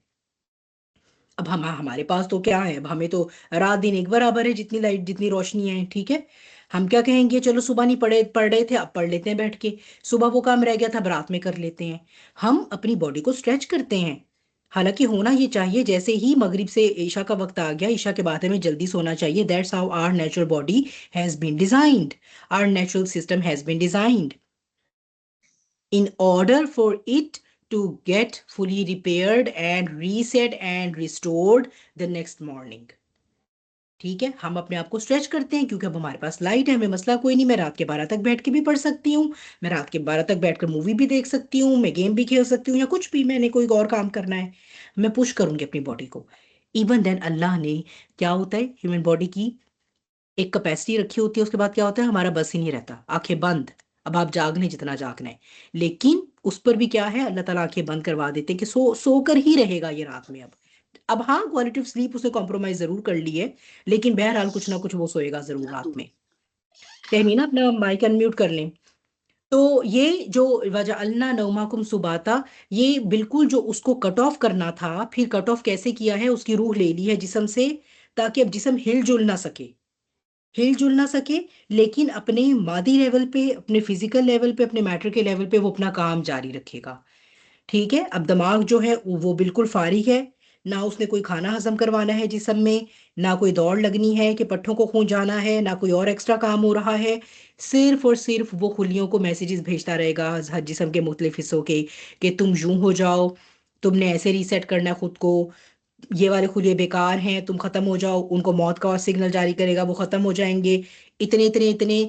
अब हमारे पास तो क्या है? अब हमें तो रात दिन एक बराबर है, जितनी लाइट जितनी रोशनी है, ठीक है। हम क्या कहेंगे? चलो सुबह नहीं पढ़ रहे थे, अब पढ़ लेते हैं बैठ के। सुबह वो काम रह गया था, अब रात में कर लेते हैं। हम अपनी बॉडी को स्ट्रेच करते हैं। हालांकि होना ये चाहिए, जैसे ही मगरिब से ईशा का वक्त आ गया, ईशा के बाद हमें जल्दी सोना चाहिए। That's how our natural body has been designed, our natural system has been designed, in order for it to get fully repaired and reset and restored the next morning. ठीक है, हम अपने आप को स्ट्रेच करते हैं क्योंकि अब हमारे पास लाइट है, हमें मसला कोई नहीं। मैं रात के 12 तक बैठ के भी पढ़ सकती हूँ, मैं रात के 12 तक बैठकर मूवी भी देख सकती हूँ, मैं गेम भी खेल सकती हूँ, या कुछ भी, मैंने कोई और काम करना है, मैं पुश करूंगी अपनी बॉडी को। इवन देन अल्लाह ने, क्या होता है, ह्यूमन बॉडी की एक कैपेसिटी रखी होती है, उसके बाद क्या होता है? हमारा बस ही नहीं रहता, आंखें बंद, अब आप जाग लें जितना जागना है, लेकिन उस पर भी क्या है, अल्लाह ताला आंखें बंद करवा देते हैं कि सोकर ही रहेगा ये रात में। अब हाँ, क्वालिटी ऑफ स्लीप उसने कॉम्प्रोमाइज जरूर कर ली है, लेकिन बहरहाल कुछ ना कुछ वो सोएगा जरूर रात में। तहमीना अपना माइक अनम्यूट कर लें। तो ये जो वजअलना नौमाकुम सुबाता, ये बिल्कुल जो उसको कट ऑफ करना था, फिर कट ऑफ कैसे किया है, उसकी रूह ले ली है जिस्म से, ताकि अब जिस्म हिल जुल ना सके, लेकिन अपने मादी लेवल पे, अपने फिजिकल लेवल पे, अपने मैटर के लेवल पे वो अपना काम जारी रखेगा। ठीक है, अब दिमाग जो है वो बिल्कुल फारिग है, ना उसने कोई खाना हजम करवाना है जिस्म में, ना कोई दौड़ लगनी है कि पट्टों को खून जाना है, ना कोई और एक्स्ट्रा काम हो रहा है। सिर्फ और सिर्फ वो खुलियों को मैसेजेस भेजता रहेगा हर जिस्म के मुख्तलिफ हिस्सों के, कि तुम यूं हो जाओ, तुमने ऐसे रीसेट करना है खुद को, ये वाले खुलिये बेकार हैं, तुम खत्म हो जाओ। उनको मौत का सिग्नल जारी करेगा, वो खत्म हो जाएंगे। इतने इतने इतने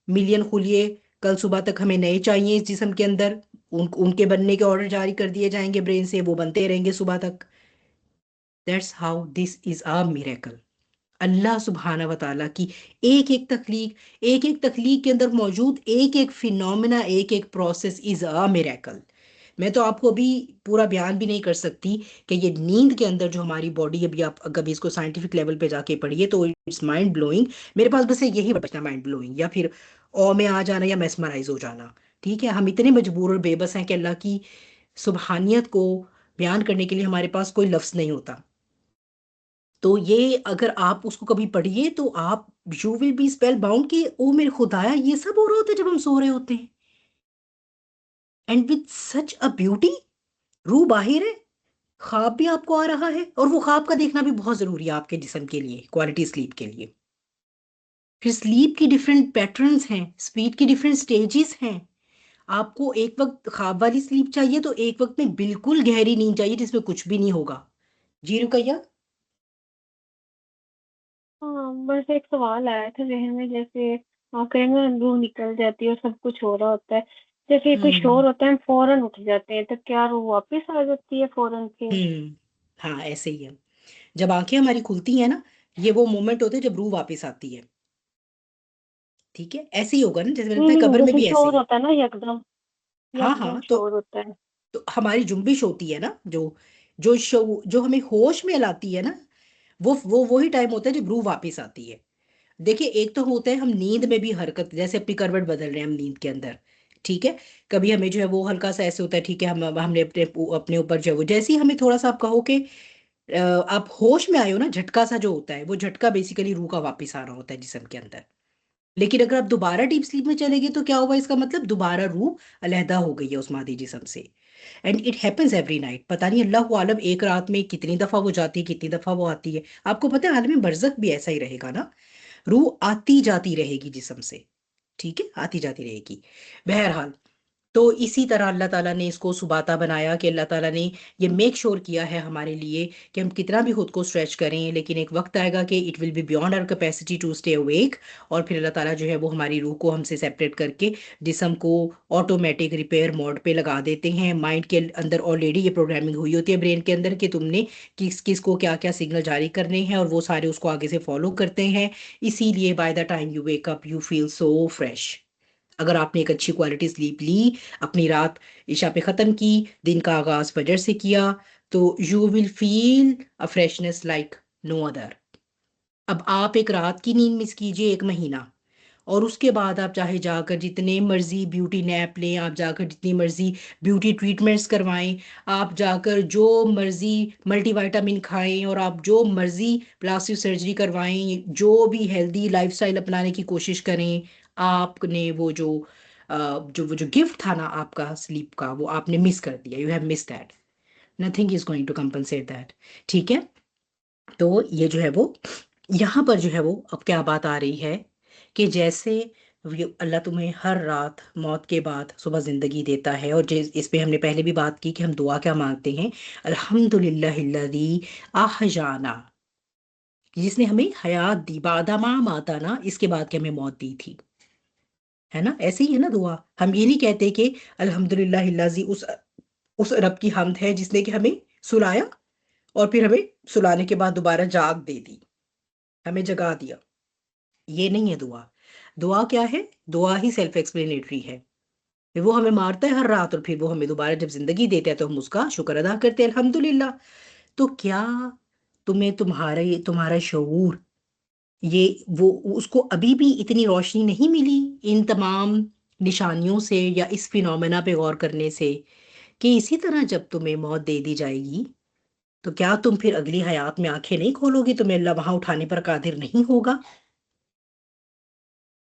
मिलियन खुलिये कल सुबह तक हमें नए चाहिए इस जिस्म के अंदर, उनके बनने के ऑर्डर जारी कर दिए जाएंगे ब्रेन से, वो बनते रहेंगे सुबह तक। That's how this is a miracle. अल्लाह सुब्हाना व ताला की एक एक तखलीक के अंदर मौजूद एक एक फिनोमिना, एक एक प्रोसेस इज अ मिरेकल। मैं तो आपको अभी पूरा बयान भी नहीं कर सकती कि ये नींद के अंदर जो हमारी बॉडी, अभी आप कभी इसको साइंटिफिक लेवल पे जाके पढ़िए तो इट्स माइंड ब्लोइंग। मेरे पास बस यही बचना, माइंड ब्लोइंग, या फिर ओ में आ जाना, या मेस्मराइज हो जाना। ठीक है, हम इतने मजबूर और बेबस हैं कि अल्लाह की सुबहानियत को बयान करने के लिए हमारे पास कोई लफ्ज नहीं होता। तो ये अगर आप उसको कभी पढ़िए तो आप, you will be spell bound कि ओ मेरे खुदाया, ये सब हो रहा होता है जब हम सो रहे होते हैं, and with such a beauty. रूह बाहिर है, ख्वाब भी आपको आ रहा है, और वो ख्वाब का देखना भी बहुत जरूरी है आपके जिस्म के लिए, क्वालिटी स्लीप के लिए। फिर स्लीप की डिफरेंट पैटर्न्स हैं, स्पीड की डिफरेंट स्टेजेस हैं। आपको एक वक्त ख्वाब वाली स्लीप चाहिए, तो एक वक्त में बिल्कुल गहरी नींद चाहिए जिसमें कुछ भी नहीं होगा। जी रुकैया। हाँ, बस एक सवाल आया था ज़हन में, जैसे आप कह रहे हैं ना, रूह निकल जाती है और सब कुछ हो रहा होता है, जैसे कोई हम्म शोर होता है हम फौरन उठ जाते हैं, तो क्या रूह वापस आ जाती है फौरन से? हम्म हाँ, ऐसे ही है। जब आंखें हमारी खुलती हैं ना, ये वो मोमेंट होते हैं जब रूह वापस आती है। ठीक है, ऐसे ही होगा ना, जैसे मैंने नहीं बताया नहीं, कब्र में जैसे भी ऐसे शोर ही है। होता है ना यकदम, हाँ यकदम हाँ, शोर होता है। तो हमारी जुम्बिश होती है ना, जो हमें होश में लाती है ना, वो वही टाइम होता है जब रूह वापस आती है। देखिए, एक तो होता है हम नींद में भी हरकत, जैसे अपनी करवट बदल रहे हैं हम नींद के अंदर। ठीक है, कभी हमें जो है वो हल्का सा ऐसे होता है, ठीक है, हमने अपने ऊपर जो है वो, जैसे ही हमें थोड़ा सा आप कहो कि आप होश में आए हो ना, झटका सा जो होता है, वो झटका बेसिकली रूह का वापस आ रहा होता है जिस्म के अंदर। लेकिन अगर आप दोबारा डीप स्लीप में चले गए तो क्या हुआ, इसका मतलब दोबारा रूह अलहदा हो गई है उस मादी जिस्म से। And it happens every night. पता नहीं अल्लाह आलम एक रात में कितनी दफा वो जाती है, कितनी दफा वो आती है। आपको पता है आलम बरज़ख भी ऐसा ही रहेगा ना, रूह आती जाती रहेगी जिस्म से। ठीक है, आती जाती रहेगी। बहरहाल, तो इसी तरह अल्लाह ताला ने इसको सुबाता बनाया, कि अल्लाह ताला ने ये मेक श्योर किया है हमारे लिए कि हम कितना भी खुद को स्ट्रेच करें, लेकिन एक वक्त आएगा कि it will be beyond our capacity to stay awake. और फिर अल्लाह ताला जो है वो हमारी रूह को हमसे सेपरेट करके जिस्म को ऑटोमेटिक रिपेयर मोड पे लगा देते हैं। माइंड के अंदर ऑलरेडी ये प्रोग्रामिंग हुई होती है ब्रेन के अंदर, कि तुमने किस किस को क्या क्या सिग्नल जारी करने हैं, और वो सारे उसको आगे से फॉलो करते हैं। इसीलिए by the time you wake up you feel so fresh. अगर आपने एक अच्छी क्वालिटी स्लीप ली, अपनी रात इशा पे ख़त्म की, दिन का आगाज़ फजर से किया, तो you will feel a freshness like no other. अब आप एक रात की नींद मिस कीजिए 1 महीना, और उसके बाद आप चाहे जाकर जितने मर्जी ब्यूटी नैप लें, आप जाकर जितनी मर्जी ब्यूटी ट्रीटमेंट्स करवाएं, आप जाकर जो मर्जी मल्टीविटामिन खाएं, और आप जो मर्जी प्लास्टिक सर्जरी करवाएं, जो भी हेल्दी लाइफस्टाइल अपनाने की कोशिश करें, आपने वो जो गिफ्ट था ना आपका स्लीप का, वो आपने मिस कर दिया। You have miss that. Nothing is going to compensate that. ठीक है, तो ये जो है वो, यहाँ पर जो है वो अब क्या बात आ रही है, कि जैसे अल्लाह तुम्हें हर रात मौत के बाद सुबह ज़िंदगी देता है, और इस पे हमने पहले भी बात की कि हम दुआ क्या मांगते हैं, अल्हम्दुलिल्लाहिल्लज़ी आहजाना, जिसने हमें हयात दी, बादामा माता ना, इसके बाद कि हमें मौत दी थी। है ना, ऐसे ही है ना दुआ। हम ये नहीं कहते कि अल्हम्दुलिल्लाहिल्लज़ी उस रब की हम्द है जिसने कि हमें सुलाया, और फिर हमें सुलाने के बाद दोबारा जाग दे दी, हमें जगा दिया। ये नहीं है दुआ। दुआ क्या है? दुआ ही सेल्फ एक्सप्लेनेटरी है। फिर वो हमें मारता है हर रात, और फिर वो हमें दोबारा जब जिंदगी देता है तो हम उसका शुक्र अदा करते हैं, अल्हम्दुलिल्लाह। तो क्या तुम्हें तुम्हारा शऊर, ये वो उसको अभी भी इतनी रोशनी नहीं मिली इन तमाम निशानियों से या इस फिनोमेना पे गौर करने से, कि इसी तरह जब तुम्हें मौत दे दी जाएगी तो क्या तुम फिर अगली हयात में आंखें नहीं खोलोगी, तुम्हें अल्लाह वहां उठाने पर कादिर नहीं होगा?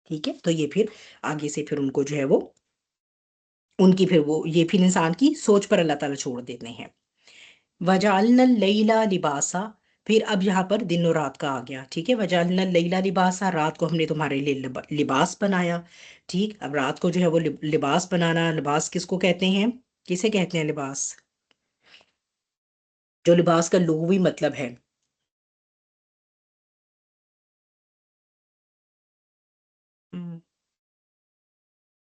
ठीक है, तो ये फिर आगे से फिर उनको जो है वो उनकी फिर वो ये फिर इंसान की सोच पर अल्लाह ताला छोड़ देते हैं। वजालना लैला लिबासा, फिर अब यहाँ पर दिन और रात का आ गया। ठीक है, वजालना लैला लिबासा, रात को हमने तुम्हारे लिए लिबास बनाया। ठीक, अब रात को जो है वो लिबास बनाना, लिबास किसको कहते हैं, किसे कहते हैं लिबास, जो लिबास का लुग़वी मतलब है। हम्म,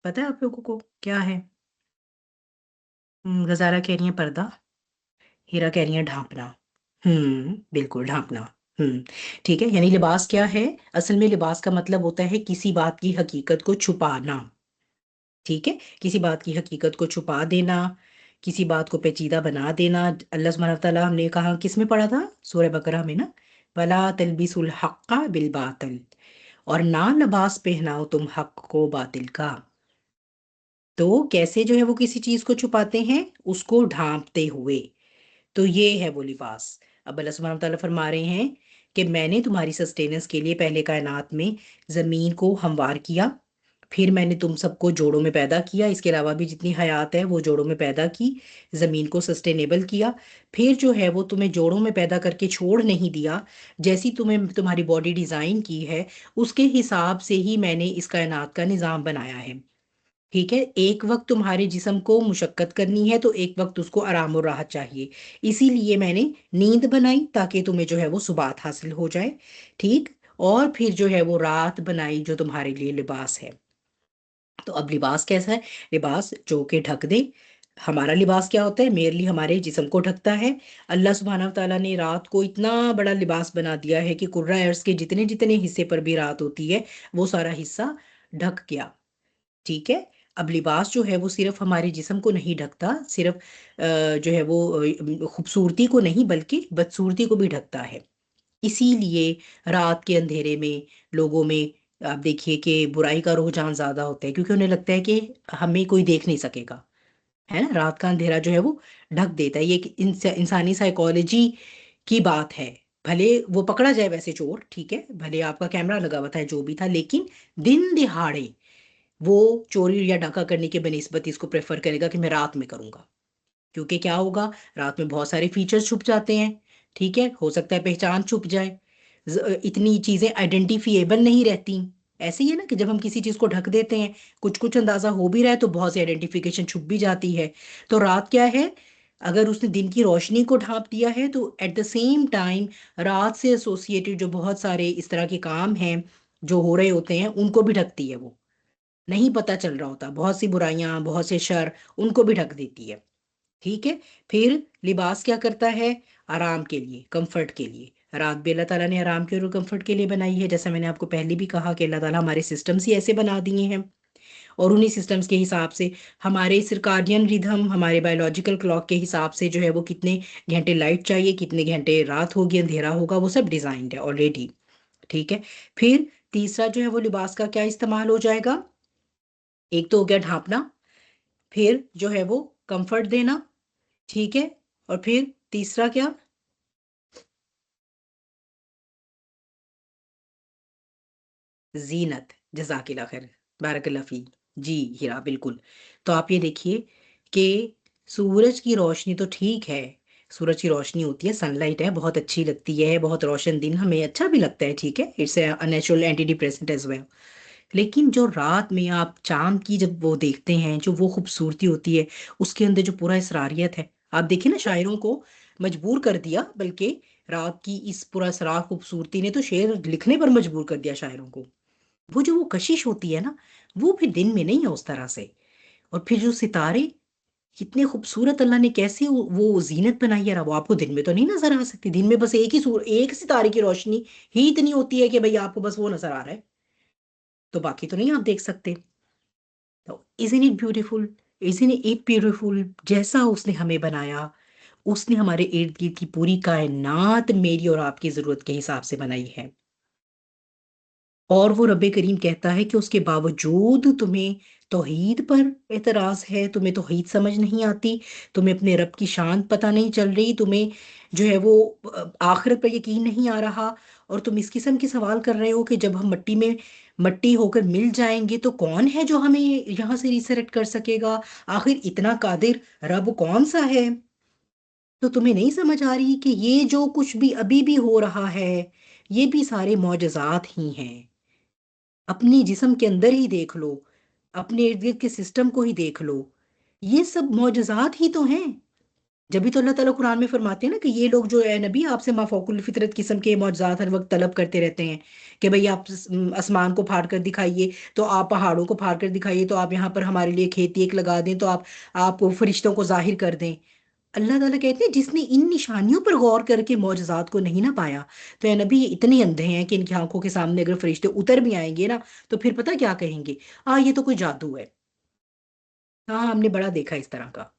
पता है आप लोगों को क्या है? गजारा कह रही है पर्दा, हीरा कह रही है ढांपना। बिल्कुल ढांपना। हम्म ठीक है, यानी लिबास क्या है? असल में लिबास का मतलब होता है किसी बात की हकीकत को छुपाना। ठीक है, किसी बात की हकीकत को छुपा देना, किसी बात को पेचीदा बना देना। अल्लाह सुब्हानहू व तआला, हमने कहा किस में पढ़ा था, सूरह बकरा में ना, वला तलबिसुल हक्का बिल बातिल, और ना लिबास पहनाओ तुम हक को बातिल का। तो कैसे जो है वो किसी चीज को छुपाते हैं, उसको ढांपते हुए। तो ये है वो लिबास। अब अल्लाह सुब्हानहू व तआला फरमा रहे हैं कि मैंने तुम्हारी सस्टेनेंस के लिए पहले कायनात में ज़मीन को हमवार किया, फिर मैंने तुम सबको जोड़ों में पैदा किया, इसके अलावा भी जितनी हयात है वो जोड़ों में पैदा की, ज़मीन को सस्टेनेबल किया। फिर जो है वो तुम्हें जोड़ों में पैदा करके छोड़ नहीं दिया, जैसी तुम्हें तुम्हारी बॉडी डिज़ाइन की है उसके हिसाब से ही मैंने इस कायनात का निज़ाम बनाया है। ठीक है, एक वक्त तुम्हारे जिस्म को मुशक्कत करनी है तो एक वक्त उसको आराम और राहत चाहिए, इसीलिए मैंने नींद बनाई ताकि तुम्हें जो है वो सुबात हासिल हो जाए। ठीक, और फिर जो है वो रात बनाई जो तुम्हारे लिए लिबास है। तो अब लिबास कैसा है? लिबास जो कि ढक दे। हमारा लिबास क्या होता है? मेरली हमारे जिस्म को ढकता है। अल्लाह सुब्हानहू व तआला ने रात को इतना बड़ा लिबास बना दिया है कि कुर्रा अर्ज के जितने जितने हिस्से पर भी रात होती है वो सारा हिस्सा ढक गया। ठीक है, अब लिबास जो है वो सिर्फ हमारे जिस्म को नहीं ढकता, सिर्फ जो है वो खूबसूरती को नहीं बल्कि बदसूरती को भी ढकता है। इसीलिए रात के अंधेरे में लोगों में आप देखिए कि बुराई का रुझान ज्यादा होता है, क्योंकि उन्हें लगता है कि हमें कोई देख नहीं सकेगा। है ना, रात का अंधेरा जो है वो ढक देता है। ये एक इंसानी साइकोलॉजी की बात है। भले वो पकड़ा जाए वैसे चोर, ठीक है, भले आपका कैमरा लगा हुआ था जो भी था, लेकिन दिन दिहाड़े वो चोरी या डाका करने के बनिस्बत इसको प्रेफर करेगा कि मैं रात में करूंगा। क्योंकि क्या होगा, रात में बहुत सारे फीचर्स छुप जाते हैं। ठीक है, हो सकता है पहचान छुप जाए, इतनी चीजें आइडेंटिफिएबल नहीं रहती। ऐसे ही है ना कि जब हम किसी चीज को ढक देते हैं, कुछ कुछ अंदाजा हो भी रहा है तो बहुत सी आइडेंटिफिकेशन छुप भी जाती है। तो रात क्या है, अगर उसने दिन की रोशनी को ढांप दिया है तो एट द सेम टाइम रात से एसोसिएटेड जो बहुत सारे इस तरह के काम हैं जो हो रहे होते हैं उनको भी ढकती है। वो नहीं पता चल रहा होता, बहुत सी बुराइयां, बहुत से शर, उनको भी ढक देती है। ठीक है, फिर लिबास क्या करता है? आराम के लिए, कंफर्ट के लिए। रात भी अल्लाह ताला ने आराम के और कंफर्ट के लिए बनाई है, जैसा मैंने आपको पहले भी कहा कि अल्लाह ताला हमारे सिस्टम्स ही ऐसे बना दिए हैं, और उन्हीं सिस्टम्स के हिसाब से हमारे सर्काडियन रिदम, हमारे बायोलॉजिकल क्लॉक के हिसाब से जो है वो कितने घंटे लाइट चाहिए, कितने घंटे रात होगी, अंधेरा होगा, वो सब डिजाइंड है ऑलरेडी। ठीक है, फिर तीसरा जो है वो लिबास का क्या इस्तेमाल हो जाएगा? एक तो हो गया ढांपना, फिर जो है वो कंफर्ट देना। ठीक है, और फिर तीसरा क्या? जीनत। जजाकिल्ला खैर, बारकल्ला फी। जी हीरा, बिल्कुल। तो आप ये देखिए कि सूरज की रोशनी तो ठीक है, सूरज की रोशनी होती है, सनलाइट है, बहुत अच्छी लगती है, बहुत रोशन दिन हमें अच्छा भी लगता है। ठीक है, it's a natural antidepressant as well. लेकिन जो रात में आप चांद की जब वो देखते हैं, जो वो खूबसूरती होती है, उसके अंदर जो पूरा इसरारियत है, आप देखिए ना, शायरों को मजबूर कर दिया, बल्कि रात की इस पूरा इसरार खूबसूरती ने तो शेर लिखने पर मजबूर कर दिया शायरों को। वो जो वो कशिश होती है ना, वो फिर दिन में नहीं है उस तरह से। और फिर जो सितारे कितने खूबसूरत, अल्लाह ने कैसे वो जीनत बनाई है, वो आपको दिन में तो नहीं नजर आ सकती। दिन में बस एक सितारे की रोशनी ही इतनी होती है कि भाई आपको बस वो नजर आ रहा है, तो बाकी तो नहीं आप देख सकते। तो isn't it beautiful, isn't it beautiful, जैसा उसने हमें बनाया, उसने हमारे इर्द गिर्द की पूरी कायनात मेरी और आपकी ज़रूरत के हिसाब से बनाई है। और वो रब्बे करीम कहता है कि उसके बावजूद तुम्हें तौहीद पर एतराज़ है, तुम्हें तौहीद समझ नहीं आती, तुम्हें अपने रब की शान पता नहीं चल रही, तुम्हें जो है वो आखिरत पर यकीन नहीं आ रहा, और तुम इस किस्म के सवाल कर रहे हो कि जब हम मट्टी में मट्टी होकर मिल जाएंगे तो कौन है जो हमें यहाँ से रिसरेक्ट कर सकेगा? आखिर इतना कादिर रब कौन सा है? तो तुम्हें नहीं समझ आ रही कि ये जो कुछ भी अभी भी हो रहा है, ये भी सारे मौजज़ात ही हैं। अपने जिस्म के अंदर ही देख लो, अपने इर्द-गिर्द के सिस्टम को ही देख लो, ये सब मौजज़ात ही तो हैं। जभी तो अल्लाह ताला कुरान में फरमाते हैं ना कि ये लोग जो है नबी आपसे माफ़ौकुल फ़ितरत किस्म के मौजज़ात हर वक़्त तलब करते रहते हैं कि भई आप आसमान को फाड़ कर दिखाइए, तो आप पहाड़ों को फाड़ कर दिखाइए, तो आप यहाँ पर हमारे लिए खेती एक लगा दें, तो आप फ़रिश्तों को ज़ाहिर कर दें। अल्लाह ताला कहते हैं जिसने इन निशानियों पर गौर करके मौजज़ात को नहीं ना पाया, तो ए नबी ये इतने अंधे हैं कि इनकी आँखों के सामने अगर फ़रिश्ते उतर भी आएँगे ना, तो फिर पता क्या कहेंगे? ये तो कोई जादू है। हाँ, हमने बड़ा देखा इस तरह का।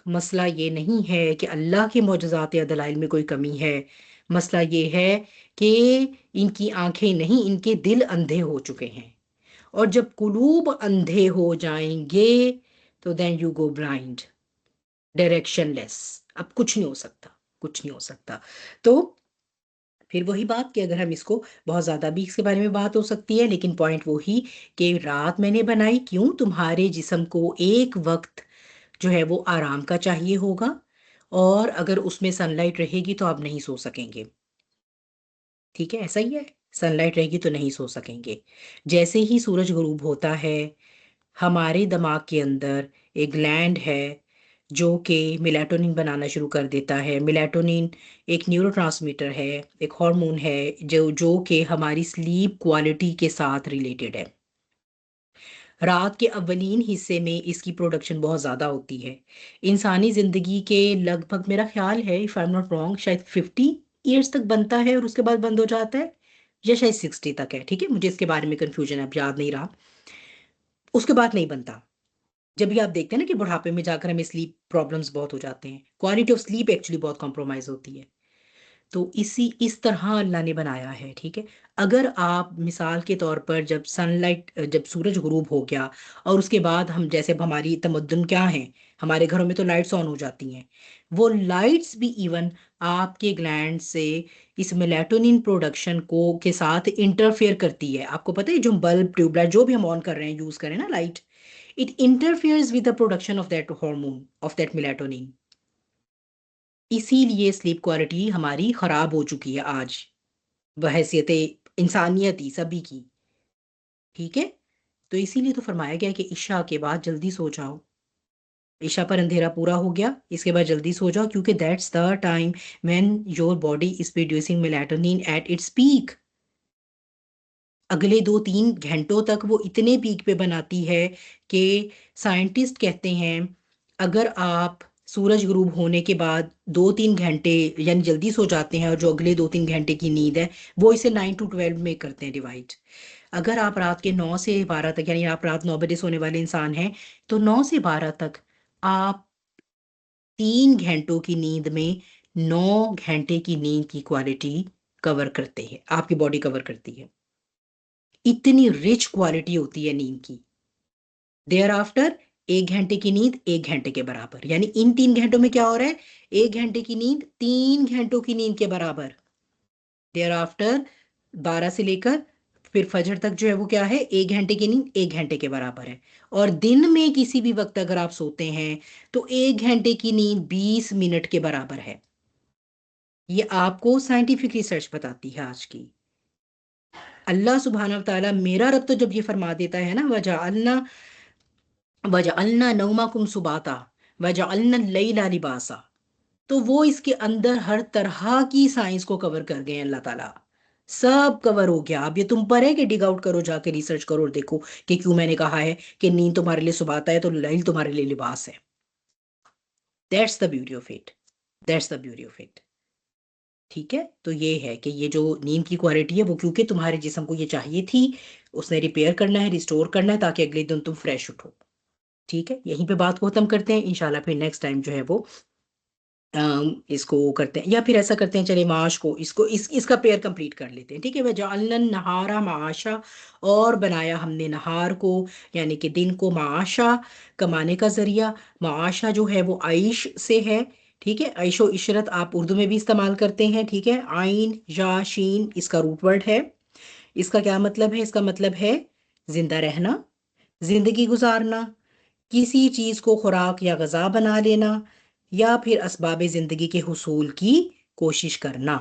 मसला ये नहीं है कि अल्लाह के मौजज़ात या दलाइल में कोई कमी है। मसला ये है कि इनकी आँखें नहीं, इनके दिल अंधे हो चुके हैं। और जब कुलूब अंधे हो जाएँगे, तो then you go blind, directionless. अब कुछ नहीं हो सकता, कुछ नहीं हो सकता। तो फिर वही बात कि अगर हम इसको बहुत ज़्यादा भी इसके बारे में बात हो सकती है, लेकिन पॉइंट वही कि रात मैंने बनाई क्यों? तुम्हारे जिस्म को एक वक़्त जो है वो आराम का चाहिए होगा, और अगर उसमें सनलाइट रहेगी तो आप नहीं सो सकेंगे। ठीक है, ऐसा ही है। सनलाइट रहेगी तो नहीं सो सकेंगे। जैसे ही सूरज ग़ुरूब होता है, हमारे दिमाग के अंदर एक ग्लैंड है जो कि मेलाटोनिन बनाना शुरू कर देता है। मेलाटोनिन एक न्यूरोट्रांसमीटर है, एक हार्मोन है जो कि हमारी स्लीप क्वालिटी के साथ रिलेटेड है। रात के अव्वलीन हिस्से में इसकी प्रोडक्शन बहुत ज़्यादा होती है। इंसानी ज़िंदगी के लगभग मेरा ख़्याल है if I am not wrong शायद 50 ईयर्स तक बनता है और उसके बाद बंद हो जाता है, या शायद 60 तक है, ठीक है? मुझे इसके बारे में कन्फ्यूज़न है, अब याद नहीं रहा। उसके बाद नहीं बनता। जब भी आप देखते हैं ना कि बुढ़ापे में जाकर हमें स्लीप प्रॉब्लम्स बहुत हो जाते हैं। क्वालिटी ऑफ स्लीप एक्चुअली बहुत कॉम्प्रोमाइज़ होती है। तो इस तरह अल्लाह ने बनाया है, ठीक है? अगर आप मिसाल के तौर पर जब सूरज ग़ुरूब हो गया और उसके बाद हम जैसे अब हमारी तमद्दुन क्या है, हमारे घरों में तो लाइट्स ऑन हो जाती हैं। वो लाइट्स भी इवन आपके ग्लैंड से इस मेलाटोनिन प्रोडक्शन को के साथ इंटरफेयर करती है। आपको पता है जो बल्ब, ट्यूबलाइट जो भी हम ऑन कर रहे हैं, यूज़ कर रहे हैं ना light, it interferes with the production of that hormone, of that melatonin. इसीलिए स्लीप क्वालिटी हमारी ख़राब हो चुकी है आज, बहैसियत इंसानियत ही सभी की, ठीक है? तो इसीलिए तो फरमाया गया है कि इशा के बाद जल्दी सो जाओ। इशा पर अंधेरा पूरा हो गया, इसके बाद जल्दी सो जाओ क्योंकि that's the time when your body is producing melatonin at its peak. अगले 2-3 घंटों तक वो इतने पीक पे बनाती है कि साइंटिस्ट कहते हैं अगर आप सूरज ग़ुरूब होने के बाद 2-3 घंटे यानी जल्दी सो जाते हैं और जो अगले 2-3 घंटे की नींद है, वो इसे 9 टू 12 में करते हैं डिवाइड। अगर आप रात के 9 से 12 तक यानी आप रात 9 बजे सोने वाले इंसान हैं, तो 9 से 12 तक आप 3 घंटों की नींद में 9 घंटे की नींद की क्वालिटी कवर करते हैं, आपकी बॉडी कवर करती है। इतनी रिच क्वालिटी होती है नींद की। देयर आफ्टर 1 घंटे की नींद 1 घंटे के बराबर, यानी इन 3 घंटों में क्या हो रहा है? 1 घंटे की नींद 3 घंटों की नींद के बराबर। देयर आफ्टर 12 से लेकर फिर फजर तक जो है वो क्या है? 1 घंटे की नींद 1 घंटे के बराबर है। और दिन में किसी भी वक़्त अगर आप सोते हैं, तो 1 घंटे की नींद 20 मिनट के बराबर है। ये आपको साइंटिफिक रिसर्च बताती है आज की। अल्लाह सुब्हानहू व तआला मेरा रब तो जब ये फरमा देता है ना वजअलना नौमकुम सुबाता वजअलना लैला लिबासा, तो वो इसके अंदर हर तरह की साइंस को कवर कर गए हैं अल्लाह ताला। सब कवर हो गया। अब ये तुम पर है कि डिग आउट करो, जाके रिसर्च करो और देखो कि क्यों मैंने कहा है कि नींद तुम्हारे लिए सुबाता है तो लैल तुम्हारे लिए लिबास है। That's the beauty of it. That's the beauty of it. ठीक है, तो ये है कि ये जो नींद की क्वालिटी है वो क्योंकि तुम्हारे जिस्म को ये चाहिए थी, उसने रिपेयर करना है, रिस्टोर करना है, ताकि अगले दिन तुम फ्रेश उठो। ठीक है, यहीं पे बात को खत्म करते हैं इंशाल्लाह। फिर नेक्स्ट टाइम जो है वो इसको करते हैं, या फिर ऐसा करते हैं, चले माश को इसका पेयर कंप्लीट कर लेते हैं। ठीक है, वजअलना नहारा माशा, और बनाया हमने नहार को यानी कि दिन को माशा, कमाने का जरिया। माशा जो है वो आइश से है। ठीक है, आइशो इशरत आप उर्दू में भी इस्तेमाल करते हैं। ठीक है, आइन या शीन इसका रूट वर्ड है। इसका क्या मतलब है? इसका मतलब है जिंदा रहना, जिंदगी गुजारना, किसी चीज को खुराक या गजा बना लेना, या फिर असबाब जिंदगी के हुसूल की कोशिश करना।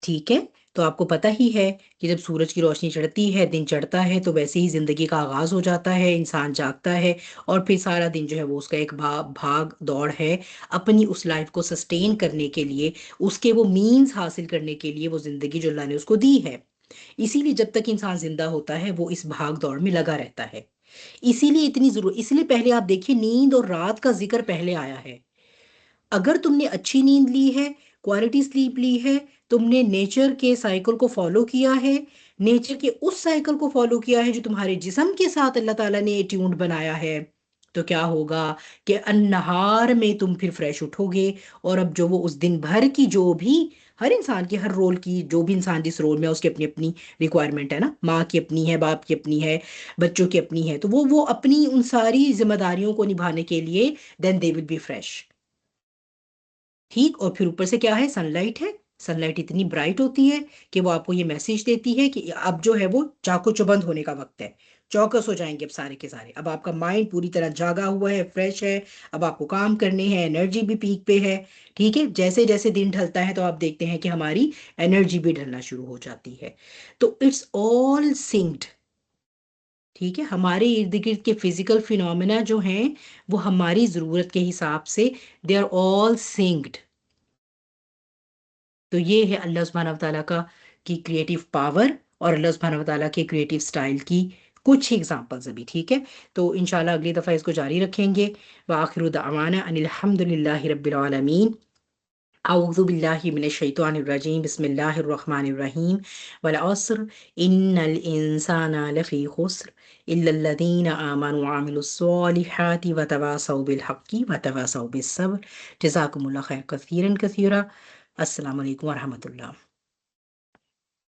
ठीक है, तो आपको पता ही है कि जब सूरज की रोशनी चढ़ती है, दिन चढ़ता है, तो वैसे ही जिंदगी का आगाज हो जाता है, इंसान जागता है, और फिर सारा दिन जो है वो उसका एक भाग दौड़ है अपनी उस लाइफ को सस्टेन करने के लिए, उसके वो मीन्स हासिल करने के लिए, वो जिंदगी जो अल्लाह ने उसको दी है। इसीलिए जब तक इंसान जिंदा होता है वो इस भाग दौड़ में लगा रहता है। इसीलिए इतनी जरूर, इसलिए पहले आप देखिए नींद और रात का जिक्र पहले आया है। अगर तुमने अच्छी नींद ली है, क्वालिटी स्लीप ली है, तुमने नेचर के साइकिल को फॉलो किया है, नेचर के उस साइकिल को फॉलो किया है जो तुम्हारे जिस्म के साथ अल्लाह ताला ने ट्यून्ड बनाया है, तो क्या होगा कि अन्नहार में तुम फिर फ्रेश उठोगे। और अब जो वो उस दिन भर की जो भी, हर इंसान की, हर रोल की, जो भी इंसान जिस रोल में है उसकी अपनी अपनी रिक्वायरमेंट है ना, माँ की अपनी है, बाप की अपनी है, बच्चों की अपनी है, तो वो अपनी उन सारी जिम्मेदारियों को निभाने के लिए then they will be fresh. ठीक, और फिर ऊपर से क्या है? सनलाइट है। सनलाइट इतनी ब्राइट होती है कि वो आपको ये मैसेज देती है कि अब जो है वो चाको चौबंद होने का वक्त है। चौकस हो जाएंगे अब सारे के सारे, अब आपका माइंड पूरी तरह जागा हुआ है, फ्रेश है, अब आपको काम करने हैं, एनर्जी भी पीक पे है। ठीक है, जैसे जैसे दिन ढलता है तो आप देखते हैं कि हमारी एनर्जी भी ढलना शुरू हो जाती है। तो इट्स ऑल सिंक्ड। ठीक है, हमारे इर्द गिर्द के फिजिकल फिनोमेना जो हैं वो हमारी ज़रूरत के हिसाब से दे आर ऑल सिंक्ड। तो ये है अल्लाह सुब्हानहू व तआला का की क्रिएटिव पावर और अल्लाह सुब्हानहू व तआला के क्रिएटिव स्टाइल की कुछ एग्जांपल्स अभी। ठीक है, तो इंशाल्लाह अगली दफ़ा इसको जारी रखेंगे। व आखिरु दअवाना अनिल हम्दुलिल्लाहि रब्बिल आलमीन। अऊज़ु बिल्लाहि मिनश शैतानिर रजीम। बिस्मिल्लाहिर रहमानिर रहीम। वल अस्र इन्नल इंसाना लफ़ी खुस्र इल्लल लज़ीना आमनु व अमिलुस स्वालिहाति व तवासौ बिल हक़्क़ि व तवासौ बिस सब्र। जज़ाकुमुल्लाहु खैरन कसीरन कसीरा। अस्सलामु अलैकुम व रहमतुल्लाह।